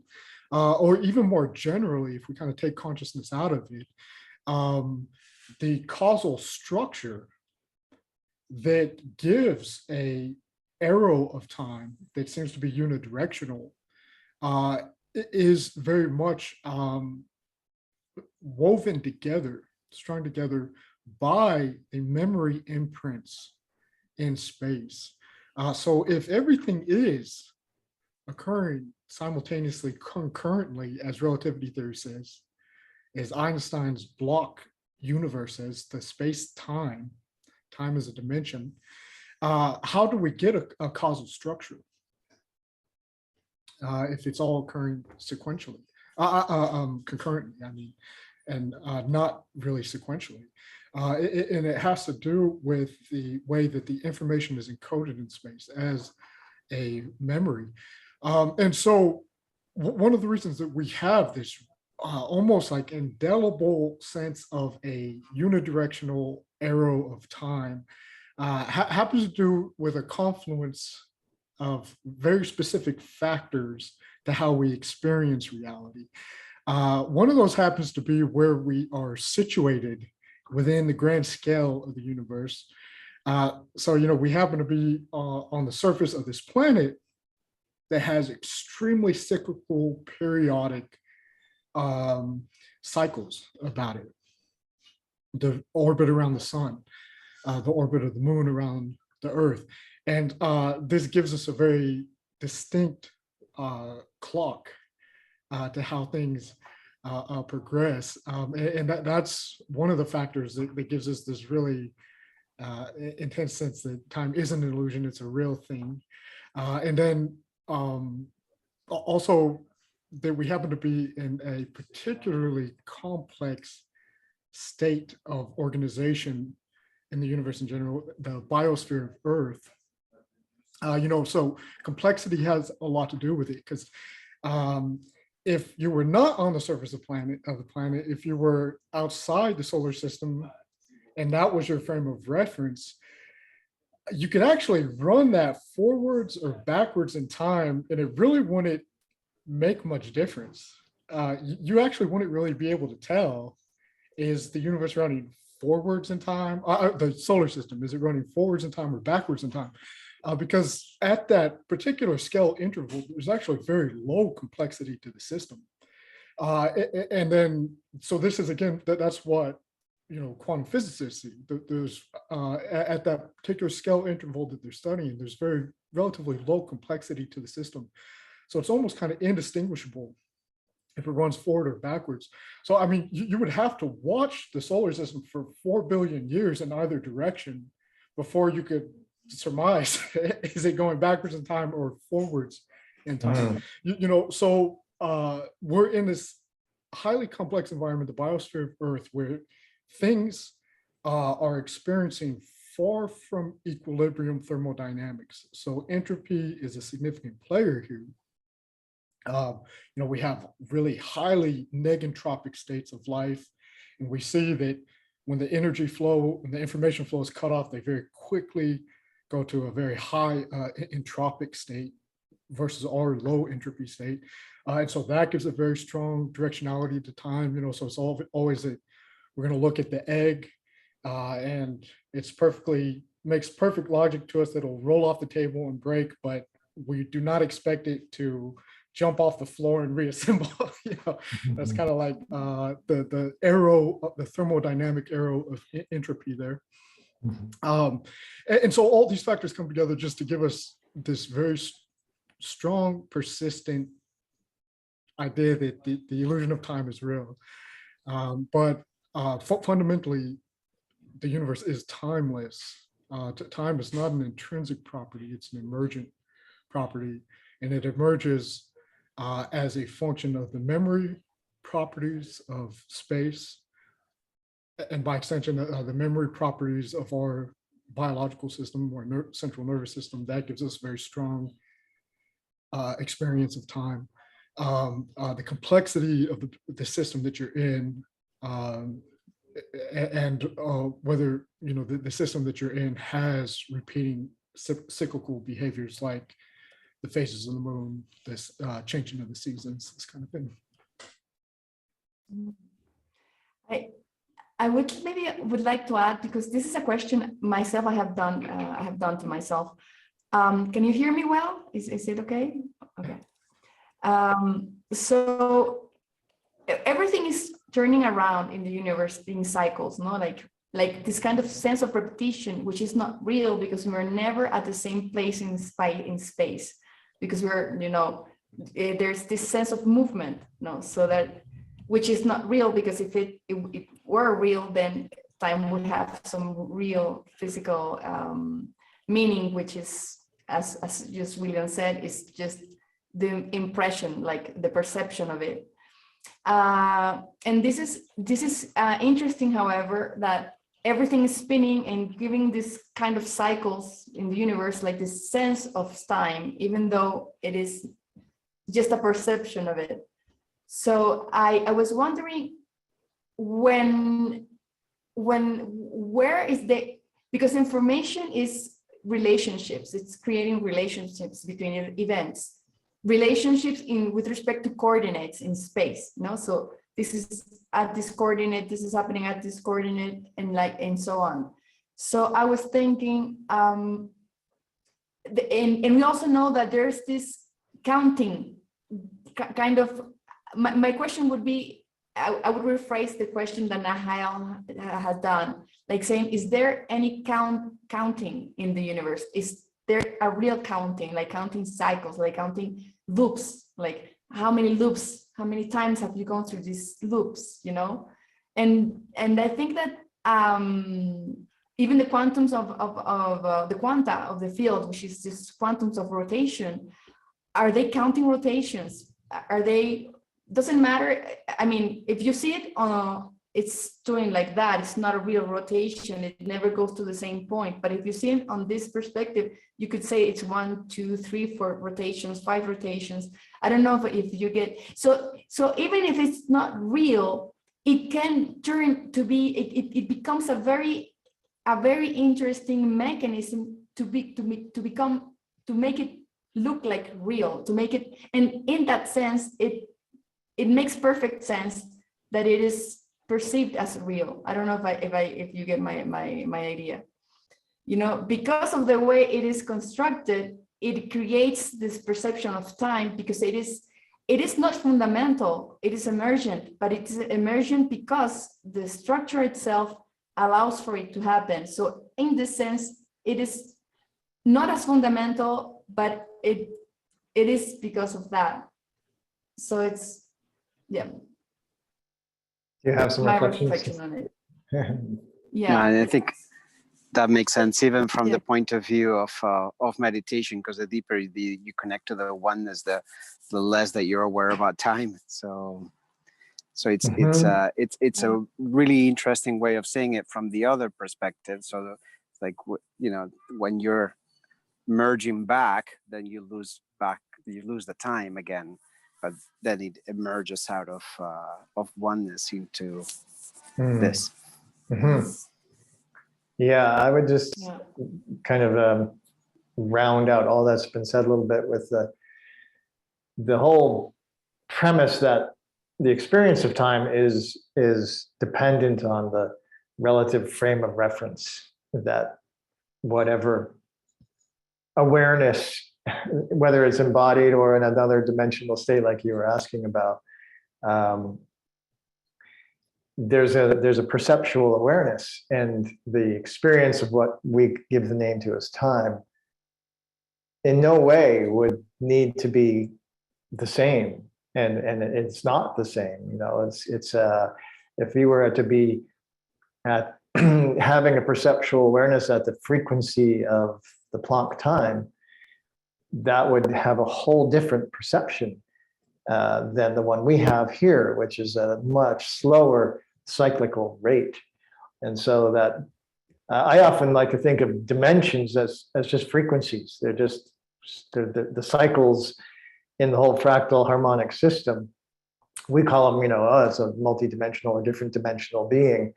or even more generally, if we kind of take consciousness out of it, the causal structure that gives a arrow of time that seems to be unidirectional is very much woven together, strung together by the memory imprints in space. So if everything is occurring simultaneously, concurrently, as relativity theory says, as Einstein's block universe says, the space-time, time is a dimension, how do we get a causal structure if it's all occurring sequentially, concurrently, I mean, and not really sequentially? And it has to do with the way that the information is encoded in space as a memory. And so one of the reasons that we have this almost like indelible sense of a unidirectional arrow of time happens to do with a confluence of very specific factors to how we experience reality. One of those happens to be where we are situated within the grand scale of the universe. So, you know, we happen to be on the surface of this planet that has extremely cyclical, periodic cycles about it. the orbit around the sun, the orbit of the moon around the Earth. And this gives us a very distinct clock to how things progress. And that's one of the factors that gives us this really intense sense that time isn't an illusion, it's a real thing. And then also that we happen to be in a particularly complex state of organization in the universe in general, the biosphere of Earth. So complexity has a lot to do with it, because if you were not on the surface of the planet, if you were outside the solar system, and that was your frame of reference, you could actually run that forwards or backwards in time, and it really wouldn't make much difference. You actually wouldn't really be able to tell, is the universe running forwards in time? The solar system, is it running forwards in time or backwards in time? Because at that particular scale interval, there's actually very low complexity to the system. And then, so this is, again, that's what, quantum physicists see. There's at that particular scale interval that they're studying, there's very relatively low complexity to the system. So it's almost kind of indistinguishable if it runs forward or backwards. So, I mean, you would have to watch the solar system for 4 billion years in either direction before you could surmise, is it going backwards in time or forwards in time? So we're in this highly complex environment, the biosphere of Earth, where things are experiencing far from equilibrium thermodynamics. So entropy is a significant player here. We have really highly negentropic states of life, and we see that when the energy flow and the information flow is cut off, they very quickly go to a very high entropic state versus our low entropy state. And so that gives a very strong directionality to time, so it's always that we're going to look at the egg, and it's makes perfect logic to us that it'll roll off the table and break, but we do not expect it to jump off the floor and reassemble. That's kind of like the arrow, the thermodynamic arrow of entropy there. And so all these factors come together just to give us this very strong, persistent idea that the illusion of time is real. But fundamentally, the universe is timeless. Time is not an intrinsic property, it's an emergent property, and it emerges as a function of the memory properties of space, and by extension, the memory properties of our biological system or central nervous system. That gives us very strong experience of time. The complexity of the system that you're in, and whether the system that you're in has repeating cyclical behaviors like the phases of the moon, this changing of the seasons, this kind of thing. I would like to add, because this is a question myself I have done to myself. Can you hear me well? Is it okay? Okay. So everything is turning around in the universe in cycles, no? Like this kind of sense of repetition, which is not real because we're never at the same place in space, because we're, there's this sense of movement, no? So that, which is not real, because if it were real, then time would have some real physical meaning, which is, as just William said, is just the impression, like the perception of it. And this is interesting, however, that everything is spinning and giving this kind of cycles in the universe, like this sense of time, even though it is just a perception of it. So I was wondering where is because information is relationships, it's creating relationships between events, relationships with respect to coordinates in space, so this is at this coordinate, this is happening at this coordinate, and so on. So I was thinking, and we also know that there's this counting kind of. My question would be, I would rephrase the question that Nahael had done, like saying, is there any counting in the universe? Is there a real counting, like counting cycles, like counting loops, like how many loops, how many times have you gone through these loops, you know? And I think that even the quantums of the quanta of the field, which is just quantums of rotation, are they counting rotations? Are they, doesn't matter. I mean, if you see it, it's doing like that. It's not a real rotation. It never goes to the same point. But if you see it on this perspective, you could say it's 1, 2, 3, 4 rotations, 5 rotations. I don't know if you get, so even if it's not real, it can turn to be, it becomes a very interesting mechanism to make it look like real, to make it, and in that sense, it makes perfect sense that it is perceived as real. I don't know if you get my idea. You know, because of the way it is constructed, it creates this perception of time, because it is not fundamental, it is emergent, but it is emergent because the structure itself allows for it to happen. So in this sense, it is not as fundamental, but it is because of that. So it's, yeah. You have some my reflections? reflection on it. Yeah, Yeah. I think that makes sense, even from the point of view of meditation, because the deeper you connect to the oneness, the less that you're aware about time. So it's it's a really interesting way of seeing it from the other perspective. So like, you know, when you're merging back, then you lose the time again, but then it emerges out of oneness into this. Yeah, I would just kind of round out all that's been said a little bit with the whole premise that the experience of time is dependent on the relative frame of reference, that whatever awareness, whether it's embodied or in another dimensional state like you were asking about, there's a perceptual awareness, and the experience of what we give the name to as time in no way would need to be the same, and it's not the same. You know, it's if we were to be at having a perceptual awareness at the frequency of the Planck time, that would have a whole different perception than the one we have here, which is a much slower cyclical rate. And so that I often like to think of dimensions as just frequencies. They're just the cycles in the whole fractal harmonic system. We call them, you know, it's a multidimensional or different dimensional being.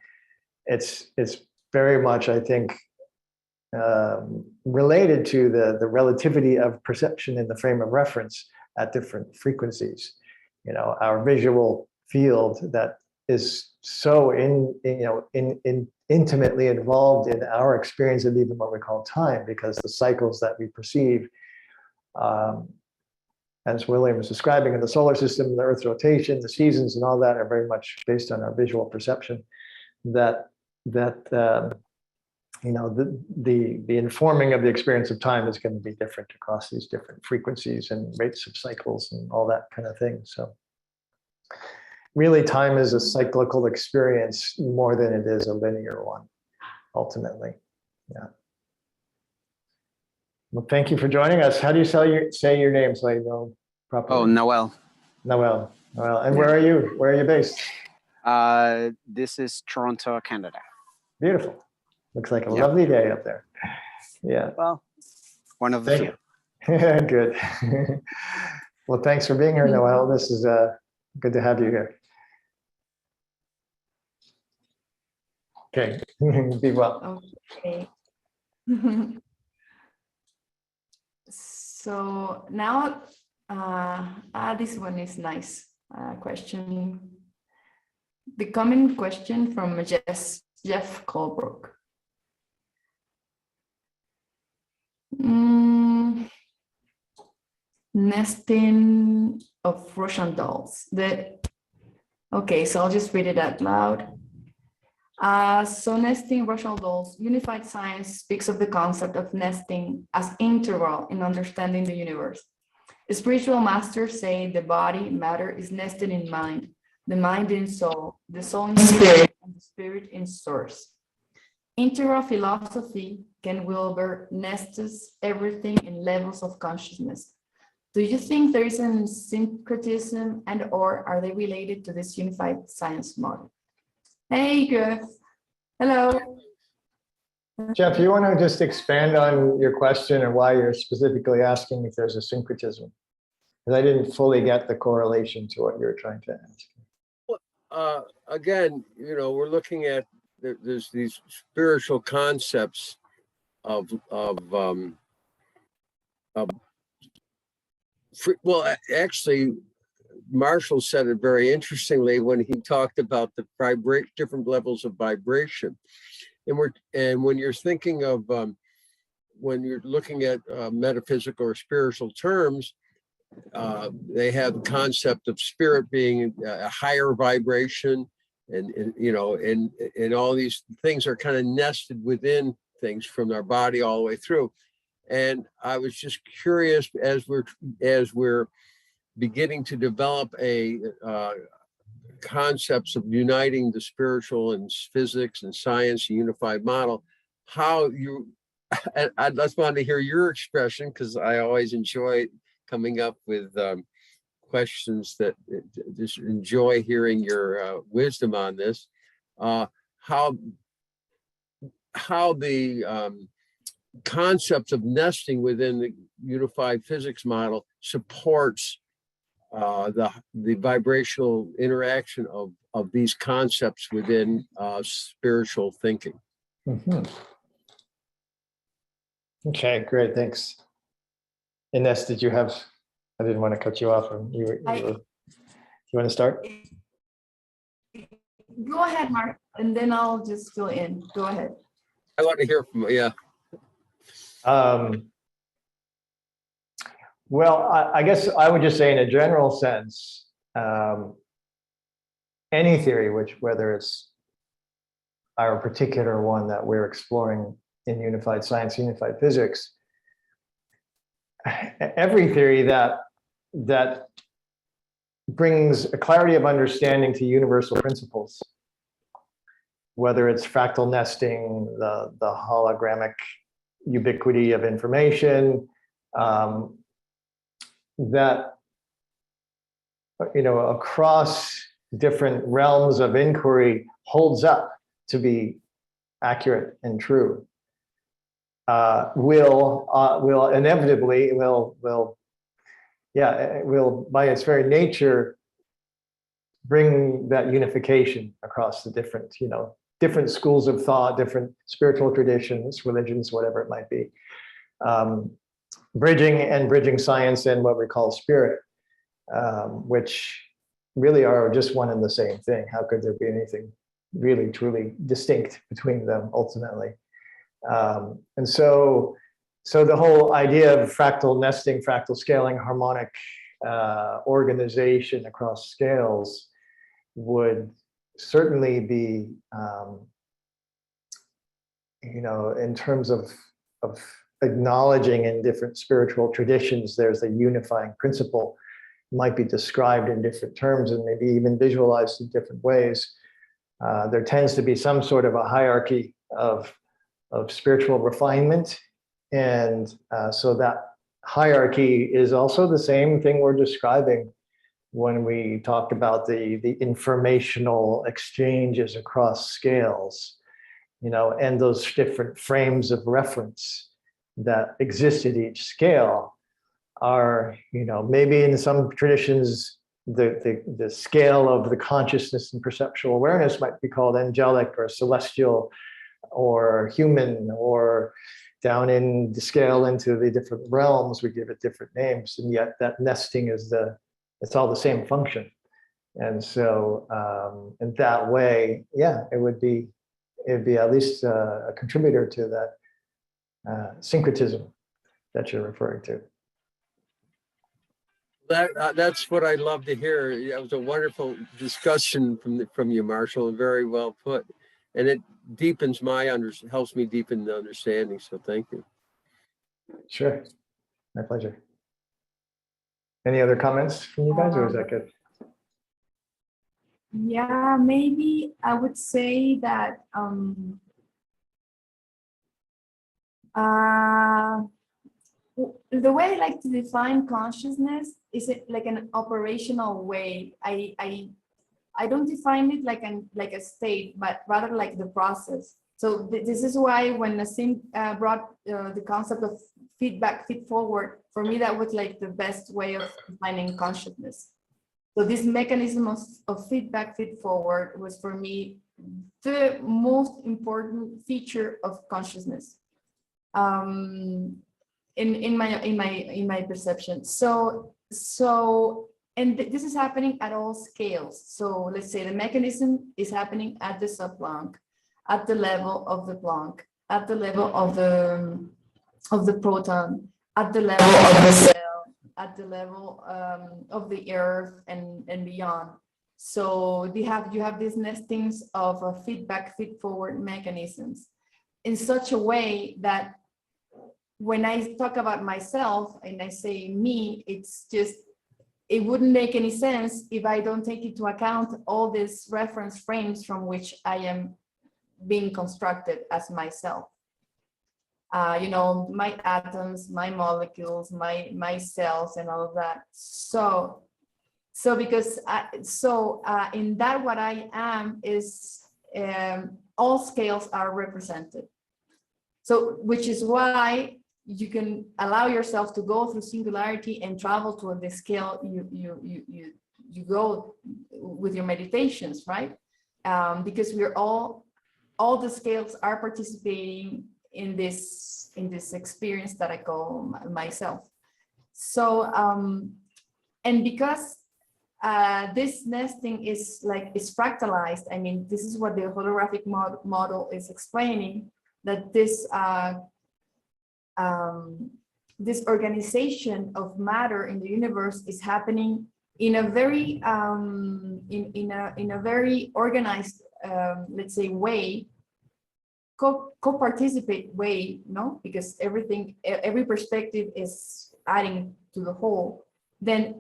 It's very much, I think, related to the relativity of perception in the frame of reference at different frequencies. You know, our visual field that is so intimately involved in our experience of even what we call time, because the cycles that we perceive, as William was describing, in the solar system, the Earth's rotation, the seasons, and all that are very much based on our visual perception. That you know, the informing of the experience of time is going to be different across these different frequencies and rates of cycles and all that kind of thing. So really, time is a cyclical experience more than it is a linear one, ultimately. Yeah. Well, thank you for joining us. How do you say your name so I know properly? Oh, Noel. Noel. And where are you? Where are you based? This is Toronto, Canada. Beautiful. Looks like a lovely day up there. Yeah. Well, one of the few. Good. Well, thanks for being here, Noel. This is good to have you here. Okay. Be well. Okay. So now, this one is nice question. The common question from Jeff Colbrook. Nesting of Russian dolls. Okay, so I'll just read it out loud. So nesting rational dolls, unified science speaks of the concept of nesting as integral in understanding the universe. Spiritual masters say the body, matter, is nested in mind, the mind in soul, the soul in spirit, and the spirit in source. Integral philosophy, Ken Wilber, nests everything in levels of consciousness. Do you think there is a syncretism and or are they related to this unified science model? Hey, good. Hello. Jeff, you want to just expand on your question and why you're specifically asking if there's a syncretism? Because I didn't fully get the correlation to what you were trying to ask. Well, again, you know, we're looking at there's these spiritual concepts of well, actually, Marshall said it very interestingly when he talked about the different levels of vibration, and when you're thinking of when you're looking at metaphysical or spiritual terms, they have the concept of spirit being a higher vibration, and you know, and all these things are kind of nested within things from our body all the way through. And I was just curious as we're beginning to develop a concepts of uniting the spiritual and physics and science, a unified model, how you, I just wanted to hear your expression because I always enjoy coming up with questions that just enjoy hearing your wisdom on this. How the concept of nesting within the unified physics model supports the vibrational interaction of these concepts within spiritual thinking. Mm-hmm. Okay, great, thanks. Ines, did you have? I didn't want to cut you off. You want to start? Go ahead, Mark, and then I'll just fill in. Go ahead. I want to hear from you. Yeah. Well, I guess I would just say in a general sense, any theory, whether it's our particular one that we're exploring in unified science, unified physics, every theory that brings a clarity of understanding to universal principles, whether it's fractal nesting, the hologramic ubiquity of information, that, you know, across different realms of inquiry holds up to be accurate and true, will inevitably will by its very nature bring that unification across the different schools of thought, different spiritual traditions, religions, whatever it might be, bridging science and what we call spirit, which really are just one and the same thing. How could there be anything really truly distinct between them ultimately? And so the whole idea of fractal nesting, fractal scaling, harmonic organization across scales would certainly be, you know, in terms of acknowledging in different spiritual traditions, there's a unifying principle, might be described in different terms and maybe even visualized in different ways. There tends to be some sort of a hierarchy of spiritual refinement. And so that hierarchy is also the same thing we're describing when we talk about the informational exchanges across scales, you know, and those different frames of reference that exist at each scale are, you know, maybe in some traditions, the scale of the consciousness and perceptual awareness might be called angelic or celestial or human, or down in the scale into the different realms, we give it different names, and yet that nesting is it's all the same function. And so in that way, yeah, it'd be at least a contributor to that syncretism that you're referring to. That's what I love to hear. It was a wonderful discussion from you, Marshall, and very well put. And it deepens helps me deepen the understanding. So thank you. Sure, my pleasure. Any other comments from you guys, or is that good? Yeah, maybe I would say that the way I like to define consciousness is it like an operational way. I don't define it like a state, but rather like the process. So this is why when Nassim brought the concept of feedback, feed forward, for me that was like the best way of defining consciousness. So this mechanism of feedback, feed forward was for me the most important feature of consciousness. In my perception. And this is happening at all scales. So let's say the mechanism is happening at the sub-Planck, at the level of the Planck, at the level of the proton, at the level of the cell, at the level of the earth and beyond. So you have these nestings of feedback, feed-forward mechanisms in such a way that when I talk about myself and I say me, it's just, it wouldn't make any sense if I don't take into account all these reference frames from which I am being constructed as myself. You know, my atoms, my molecules, my cells, and all of that. So because in that what I am is all scales are represented. So which is why you can allow yourself to go through singularity and travel to the scale you go with your meditations, right? Because we're all the scales are participating in this experience that I call myself. So and because this nesting is fractalized, I mean, this is what the holographic model is explaining, that this organization of matter in the universe is happening in a very in a very organized, let's say, way, co-participate way, no? Because every perspective is adding to the whole. Then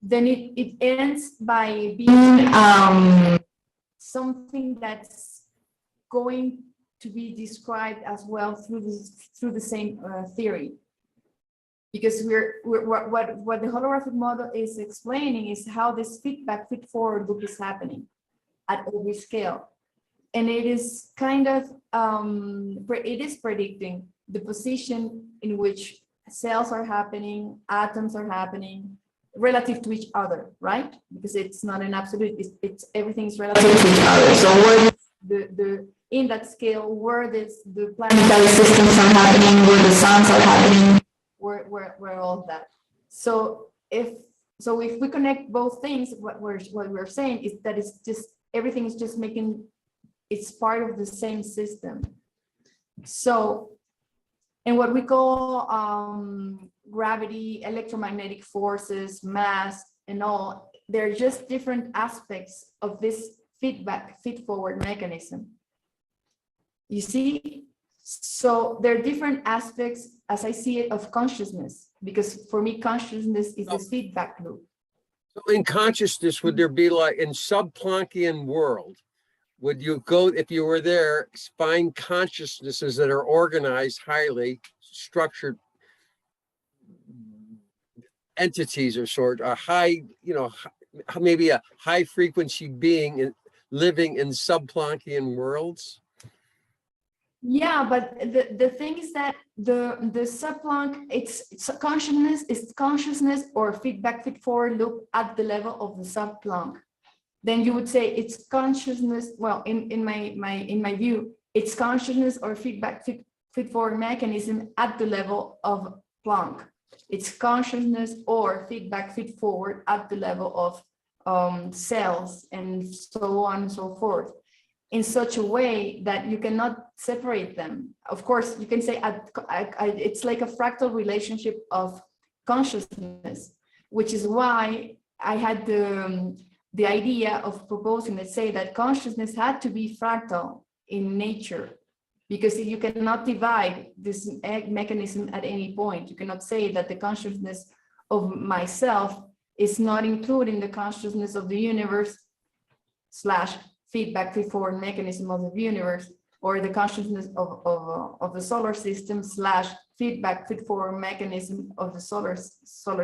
it ends by being something that's going to be described as well through the same theory, because what the holographic model is explaining is how this feedback feed forward loop is happening at every scale, and it is kind of it is predicting the position in which cells are happening, atoms are happening relative to each other, right? Because it's not an absolute, it's everything's relative to each other. So where in that scale, where the planetary systems are happening, where the suns are happening, where all that. So if we connect both things, what we're saying is that it's just, everything is just making, it's part of the same system. So, and what we call gravity, electromagnetic forces, mass, and all, they're just different aspects of this feedback, feed-forward mechanism. You see? So there are different aspects, as I see it, of consciousness, because for me, consciousness is this feedback loop. So in consciousness, would there be, like in sub-Planckian world, would you go, if you were there, find consciousnesses that are organized, highly structured entities or sort, a high, you know, maybe a high frequency being living in sub-Planckian worlds? Yeah, but the thing is that the sub-Planck, it's consciousness or feedback feed-forward loop at the level of the sub-Planck. Then you would say it's consciousness. Well, in my view, it's consciousness or feedback feed-forward mechanism at the level of Planck. It's consciousness or feedback feed-forward at the level of cells and so on and so forth, in such a way that you cannot separate them. Of course, you can say it's like a fractal relationship of consciousness, which is why I had the idea of proposing, let's say, that consciousness had to be fractal in nature, because you cannot divide this mechanism at any point. You cannot say that the consciousness of myself is not including the consciousness of the universe / feedback feedforward mechanism of the universe, or the consciousness of the solar system / feedback feedforward mechanism of the solar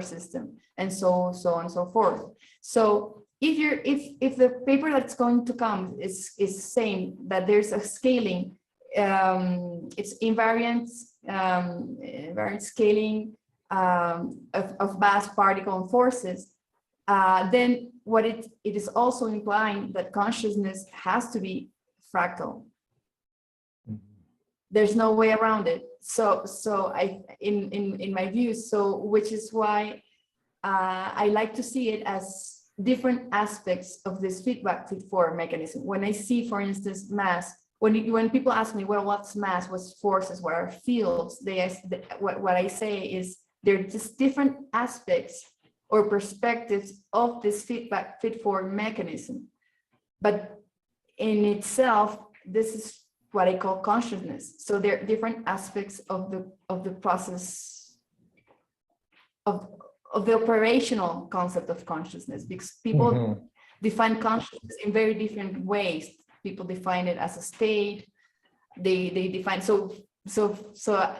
system, and so on and so forth. So if the paper that's going to come is saying that there's a scaling, it's invariant scaling of mass, particle, and forces, then what it is also implying that consciousness has to be fractal. There's no way around it. So I, in my view, which is why I like to see it as different aspects of this feedback feedforward mechanism. When I see, for instance, mass, when people ask me, well, what's mass, what's forces, what are fields, what I say is they're just different aspects or perspectives of this feedback feedforward mechanism. But in itself, this is what I call consciousness. So there are different aspects of the process of the operational concept of consciousness, because people define consciousness in very different ways. People define it as a state. They define, so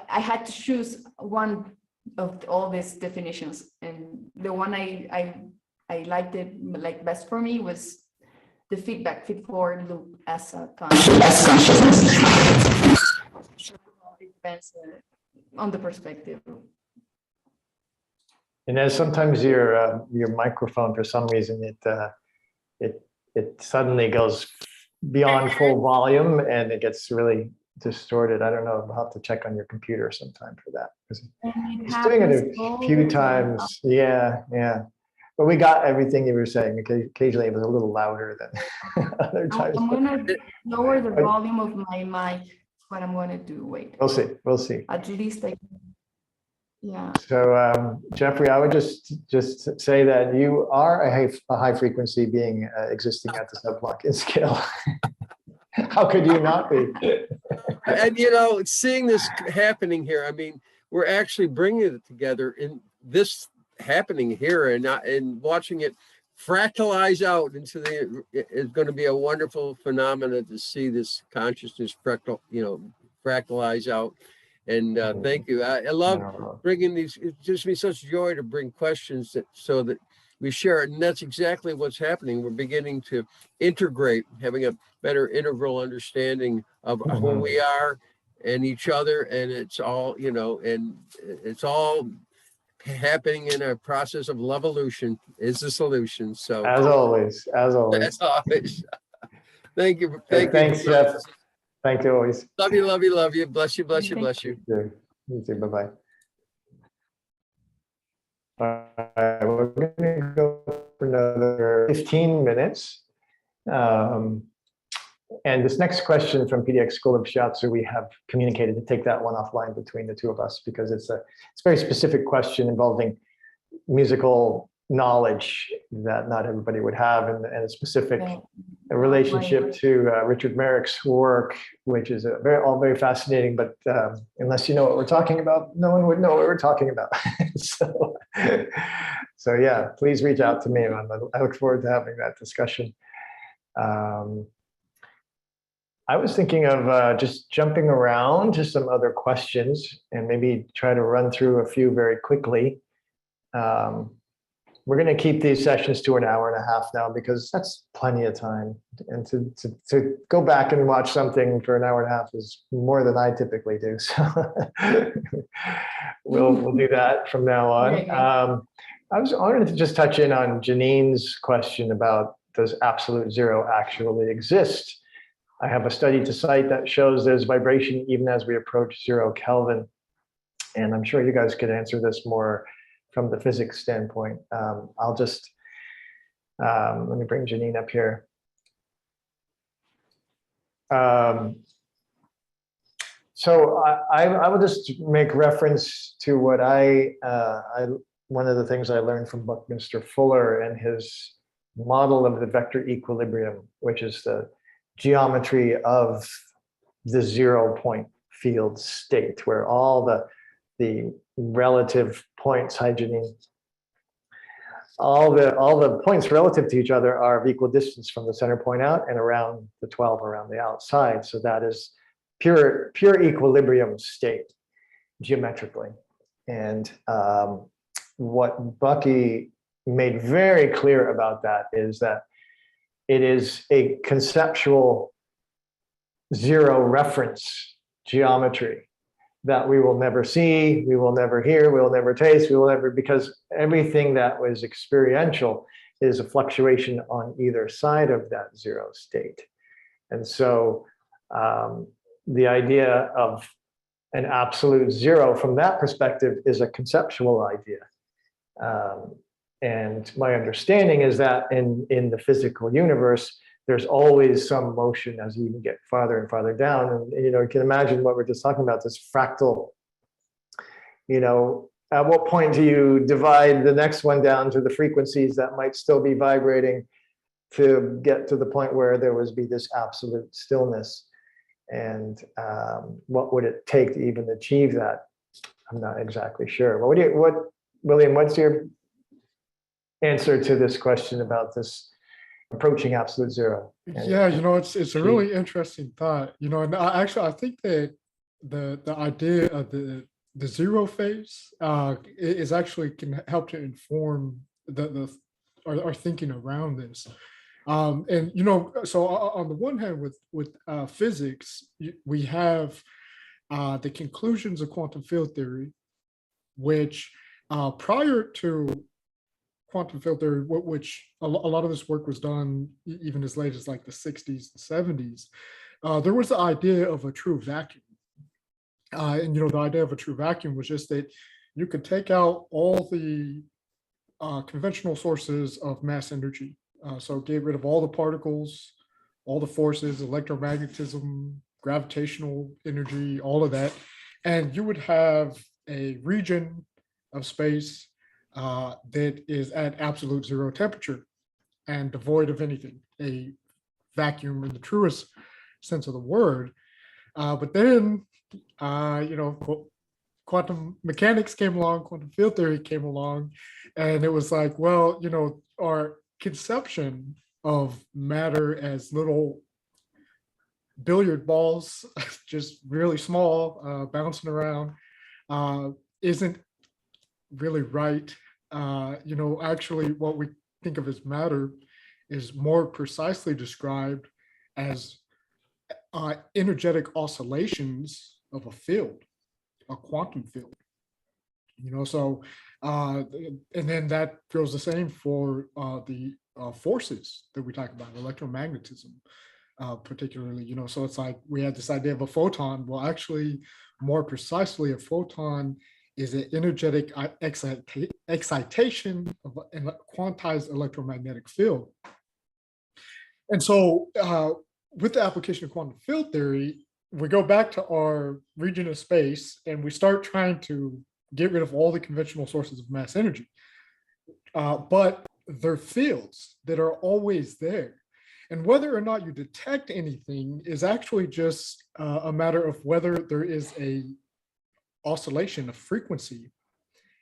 I had to choose one of all these definitions, and the one I liked it like best for me was the feedback feedforward loop as a consciousness. It depends on the perspective. And as sometimes your microphone, for some reason, it suddenly goes beyond full volume and it gets really distorted. I don't know. I'll have to check on your computer sometime for that. It's doing it a few times. Yeah. But we got everything you were saying. Occasionally it was a little louder than other times. I'm gonna lower the volume of my mic. That's what I'm gonna do. Wait. We'll see. At least yeah. So Jeffrey, I would just say that you are a high frequency being existing at the sub-Planckian scale. How could you not be? And seeing this happening here, I mean, we're actually bringing it together in this happening here, and watching it fractalize out into it's going to be a wonderful phenomenon to see this consciousness fractalize out. And thank you. I love bringing these. It gives me such joy to bring questions so that we share it. And that's exactly what's happening. We're beginning to integrate, having a better integral understanding of who we are and each other. And it's all, and it's all happening in a process of levolution is the solution. So as always. Thank you. Thanks, Jeff. Thank you always. Love you. Bless you. You too. Bye-bye. All right, we're going to go for another 15 minutes. And this next question from PDX School of Shiatsu, we have communicated to take that one offline between the two of us, because it's a very specific question involving musical knowledge that not everybody would have, and a specific relationship to Richard Merrick's work, which is all very fascinating. But unless you know what we're talking about, no one would know what we're talking about. So yeah, please reach out to me. I look forward to having that discussion. I was thinking of just jumping around to some other questions and maybe try to run through a few very quickly. We're going to keep these sessions to an hour and a half now, because that's plenty of time. And to go back and watch something for an hour and a half is more than I typically do. So we'll do that from now on. I wanted to just touch in on Janine's question about, does absolute zero actually exist? I have a study to cite that shows there's vibration even as we approach 0 Kelvin. And I'm sure you guys could answer this more from the physics standpoint. I'll just, let me bring Janine up here. So I will just make reference to what I one of the things I learned from Buckminster Fuller and his model of the vector equilibrium, which is the geometry of the 0-point field state, where all the relative points, Hygiene, all the points relative to each other are of equal distance from the center point out and around the 12 around the outside. So that is pure equilibrium state geometrically. And what Bucky made very clear about that is that it is a conceptual zero reference geometry that we will never see, we will never hear, we will never taste, we will never, because everything that was experiential is a fluctuation on either side of that zero state. And so the idea of an absolute zero from that perspective is a conceptual idea. And my understanding is that in the physical universe, there's always some motion as you even get farther and farther down. And, you can imagine what we're just talking about, this fractal, at what point do you divide the next one down to the frequencies that might still be vibrating to get to the point where there would be this absolute stillness? And what would it take to even achieve that? I'm not exactly sure. William, what's your answer to this question about this approaching absolute zero? Yeah, it's a really interesting thought, and I think that the idea of the zero phase is actually can help to inform our thinking around this. And so on the one hand, with physics, we have the conclusions of quantum field theory, which prior to quantum field theory, which a lot of this work was done even as late as like the 60s and 70s, there was the idea of a true vacuum. And the idea of a true vacuum was just that you could take out all the conventional sources of mass energy. So get rid of all the particles, all the forces, electromagnetism, gravitational energy, all of that. And you would have a region of space that is at absolute zero temperature and devoid of anything, a vacuum in the truest sense of the word. But then, quantum mechanics came along, quantum field theory came along, and it was like, well, our conception of matter as little billiard balls, just really small, bouncing around, isn't really right. Actually, what we think of as matter is more precisely described as energetic oscillations of a field, a quantum field. So and then that goes the same for the forces that we talk about, electromagnetism, particularly. So it's like we had this idea of a photon. Well, actually, more precisely, a photon is an energetic excitation of a quantized electromagnetic field. And so with the application of quantum field theory, we go back to our region of space and we start trying to get rid of all the conventional sources of mass energy. But they're fields that are always there. And whether or not you detect anything is actually just a matter of whether there is a oscillation of frequency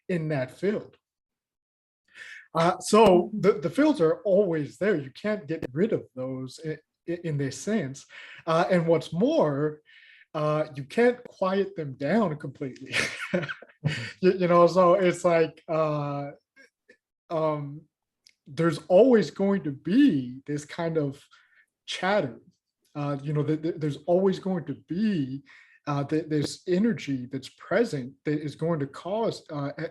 in that field. So the fields are always there. You can't get rid of those in this sense. And what's more, you can't quiet them down completely. So it's like there's always going to be this kind of chatter. There's always going to be this energy that's present that is going to cause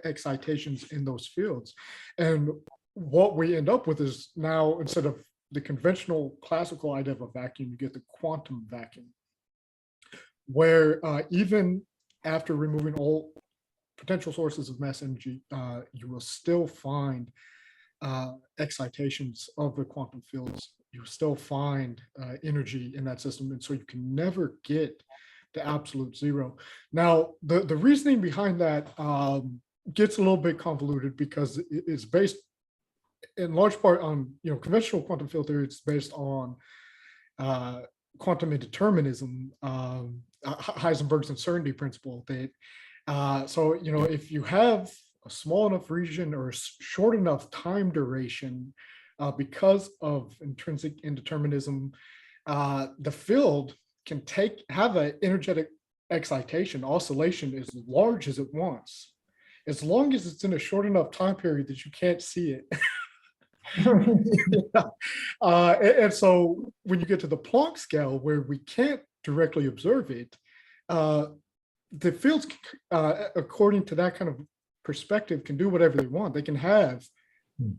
excitations in those fields. And what we end up with is now, instead of the conventional classical idea of a vacuum, you get the quantum vacuum, where even after removing all potential sources of mass energy, you will still find excitations of the quantum fields. You will still find energy in that system. And so you can never get to absolute zero. Now, the reasoning behind that gets a little bit convoluted because it's based in large part on, conventional quantum field theory. It's based on quantum indeterminism, Heisenberg's uncertainty principle. So if you have a small enough region or a short enough time duration, because of intrinsic indeterminism, the field can have an energetic excitation, oscillation as large as it wants, as long as it's in a short enough time period that you can't see it. And so when you get to the Planck scale, where we can't directly observe it, the fields, according to that kind of perspective, can do whatever they want. They can have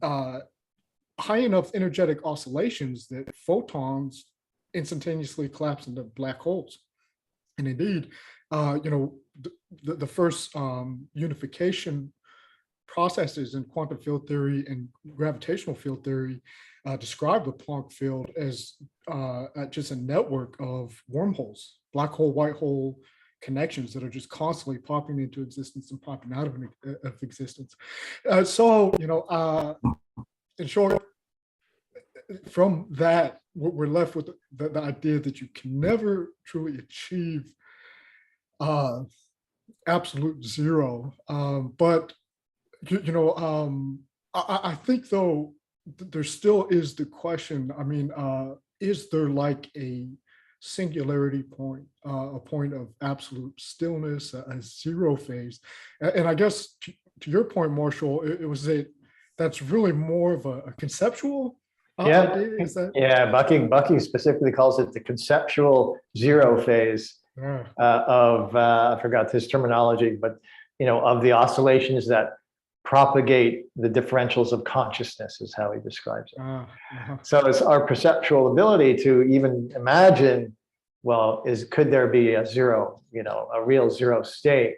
high enough energetic oscillations that photons instantaneously collapse into black holes. And indeed, the first unification processes in quantum field theory and gravitational field theory describe the Planck field as just a network of wormholes, black hole, white hole connections that are just constantly popping into existence and popping out of existence. So, in short, from that, we're left with the idea that you can never truly achieve absolute zero. But I think, though, there still is the question. I mean, is there like a singularity point, a point of absolute stillness, a zero phase? And I guess to your point, Marshall, it was that's really more of a conceptual idea. Is that? Yeah, Bucky specifically calls it the conceptual zero phase of I forgot his terminology, but of the oscillations that propagate the differentials of consciousness is how he describes it. So it's our perceptual ability to even imagine, well, could there be a zero, a real zero state,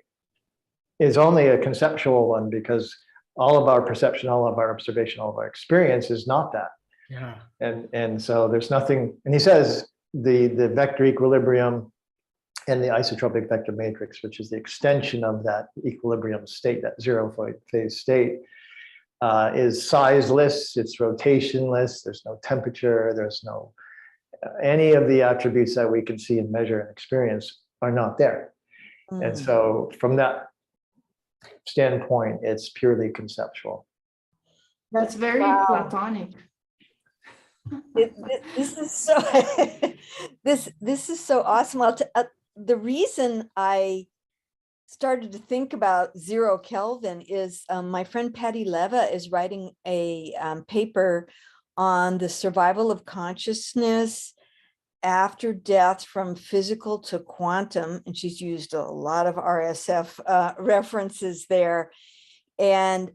is only a conceptual one, because all of our perception, all of our observation, all of our experience is not that. Yeah. And so there's nothing, and he says the vector equilibrium and the isotropic vector matrix, which is the extension of that equilibrium state, that zero phase state, is sizeless, it's rotationless, there's no temperature, there's no, any of the attributes that we can see and measure and experience are not there. And so from that standpoint, it's purely conceptual. That's very Platonic. This is so this is so awesome. The reason I started to think about 0 Kelvin is my friend Patty Leva is writing a paper on the survival of consciousness after death from physical to quantum, and she's used a lot of RSF references there. And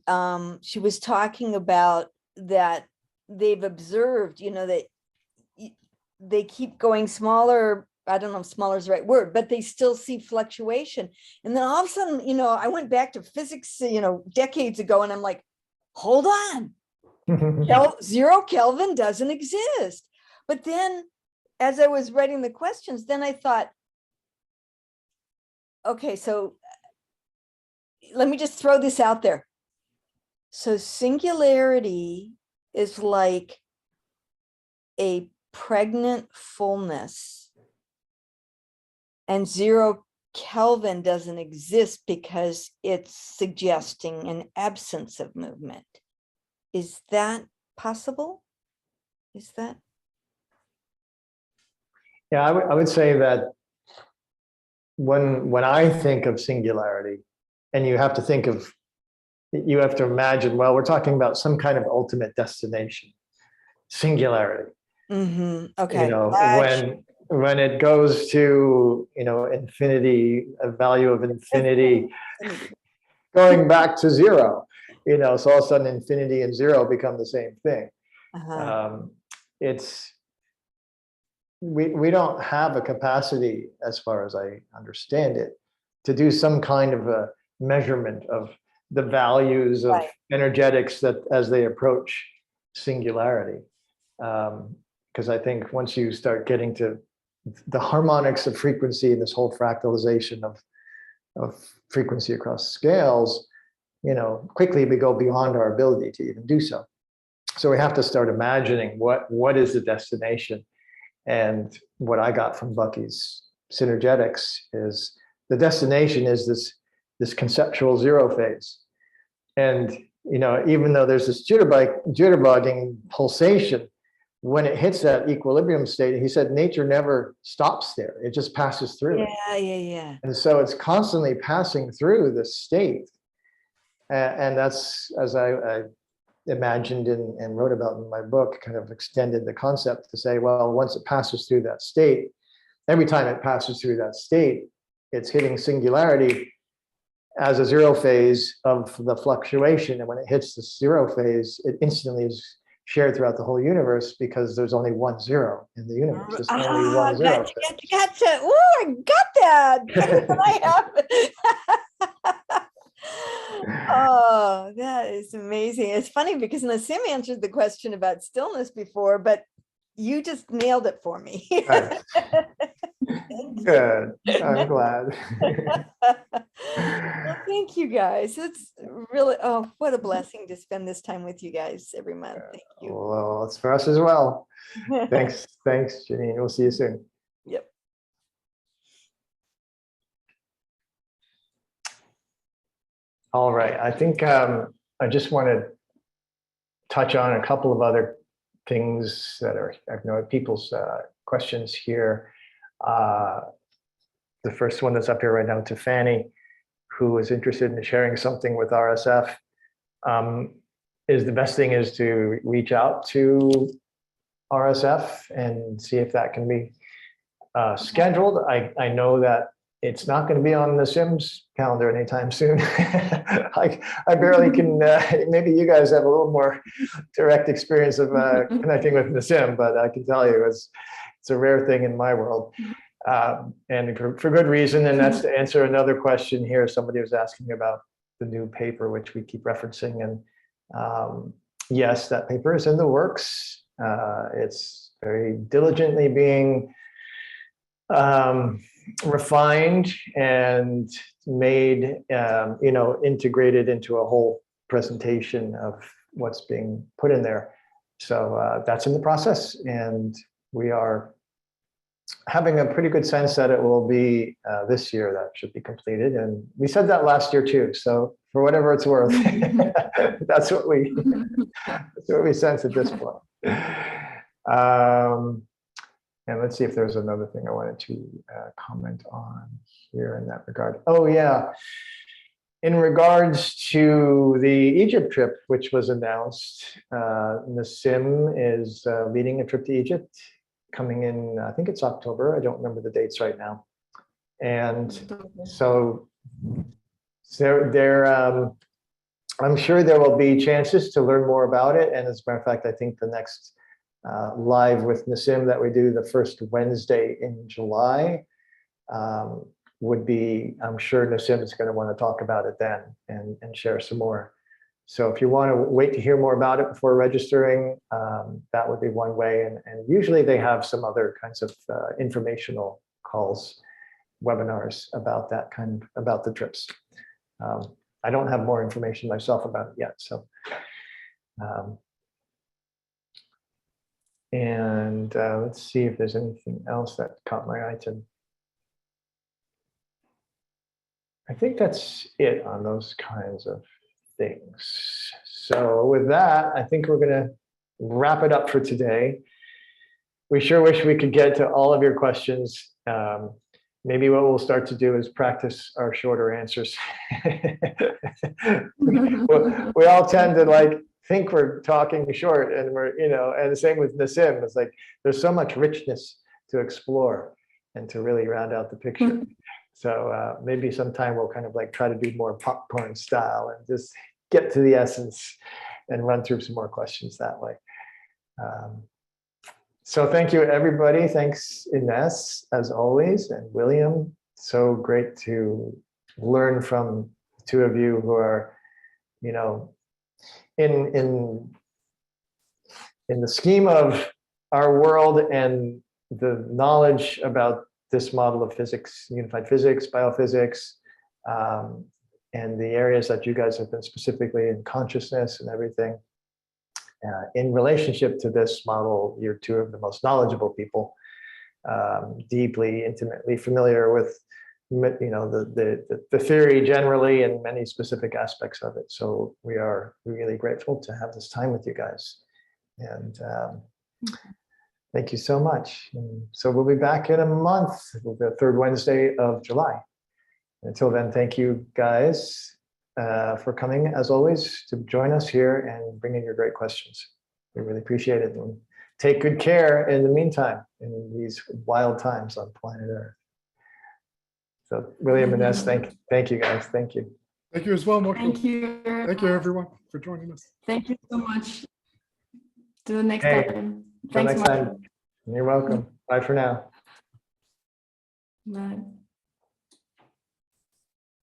she was talking about that they've observed, that they keep going smaller. I don't know if smaller is the right word, but they still see fluctuation. And then all of a sudden, I went back to physics, decades ago, and I'm like, hold on, 0 Kelvin doesn't exist. But then as I was writing the questions, then I thought, okay, so let me just throw this out there. So singularity is like a pregnant fullness, and 0 Kelvin doesn't exist because it's suggesting an absence of movement. Is that possible? Is that? Yeah, I would say that when I think of singularity, and you have to imagine, well, we're talking about some kind of ultimate destination, singularity. Okay. When it goes to, infinity, a value of infinity, going back to zero, so all of a sudden infinity and zero become the same thing. We don't have a capacity, as far as I understand it, to do some kind of a measurement of the values of energetics that as they approach singularity. Because I think once you start getting to the harmonics of frequency and this whole fractalization of frequency across scales, quickly we go beyond our ability to even do so. So we have to start imagining what is the destination. And what I got from Bucky's synergetics is the destination is this conceptual zero phase. And even though there's this jitterbugging pulsation, when it hits that equilibrium state, he said nature never stops there. It just passes through it. Yeah. And so it's constantly passing through this state. And that's, as I imagined and wrote about in my book, kind of extended the concept to say, well, once it passes through that state, every time it passes through that state, it's hitting singularity as a zero phase of the fluctuation. And when it hits the zero phase, it instantly is shared throughout the whole universe because there's only one zero in the universe. There's only one zero. Gotcha. Oh, I got that. Better than I have. Oh, that is amazing. It's funny because Nassim answered the question about stillness before, but you just nailed it for me. Right. Good. I'm glad. Well, thank you guys. It's really, oh, what a blessing to spend this time with you guys every month. Thank you. Well, it's for us as well. Thanks, Janine. We'll see you soon. Yep. All right. I think I just want to touch on a couple of other things that are, people's questions here. The first one that's up here right now to Fanny, who is interested in sharing something with RSF, is the best thing is to reach out to RSF and see if that can be scheduled. I know that it's not going to be on the Sims calendar anytime soon. I barely can, maybe you guys have a little more direct experience of connecting with the Sim, but I can tell you it's a rare thing in my world. And for good reason, and that's to answer another question here. Somebody was asking about the new paper, which we keep referencing. And yes, that paper is in the works. It's very diligently being refined and made, integrated into a whole presentation of what's being put in there. So that's in the process, and we are having a pretty good sense that it will be this year that should be completed. And we said that last year too. So for whatever it's worth, that's what we sense at this point. And let's see if there's another thing I wanted to comment on here in that regard. Oh yeah, in regards to the Egypt trip, which was announced, Nassim is leading a trip to Egypt, coming in, I think it's October. I don't remember the dates right now. And so I'm sure there will be chances to learn more about it. And as a matter of fact, I think the next live with Nassim that we do the first Wednesday in July would be, I'm sure Nassim is going to want to talk about it then and share some more. So if you want to wait to hear more about it before registering, that would be one way. And usually they have some other kinds of informational calls, webinars about that about the trips. I don't have more information myself about it yet. So, let's see if there's anything else that caught my eye. I think that's it on those kinds of things. So with that, I think we're going to wrap it up for today. We sure wish we could get to all of your questions. Maybe what we'll start to do is practice our shorter answers. we all tend to think we're talking short, and and the same with Nassim. It's like there's so much richness to explore and to really round out the picture. So maybe sometime we'll kind of try to do more popcorn style and just get to the essence and run through some more questions that way. So thank you, everybody. Thanks, Ines, as always, and William. So great to learn from the two of you who are, in the scheme of our world and the knowledge about this model of physics, unified physics, biophysics, and the areas that you guys have been specifically in consciousness and everything. In relationship to this model, you're two of the most knowledgeable people, deeply, intimately familiar with, you know, the theory generally and many specific aspects of it. So we are really grateful to have this time with you guys. And thank you so much. And so we'll be back in a month, the third Wednesday of July. Until then, thank you guys for coming, as always, to join us here and bring in your great questions. We really appreciate it. And take good care in the meantime, in these wild times on planet Earth. So William and Ness, thank you guys. Thank you. Thank you as well, Mokul. Thank you. Thank you, everyone, for joining us. Thank you so much. To the next Hey, time. Till Thanks, next Mark. time. You're welcome. Bye for now. Bye.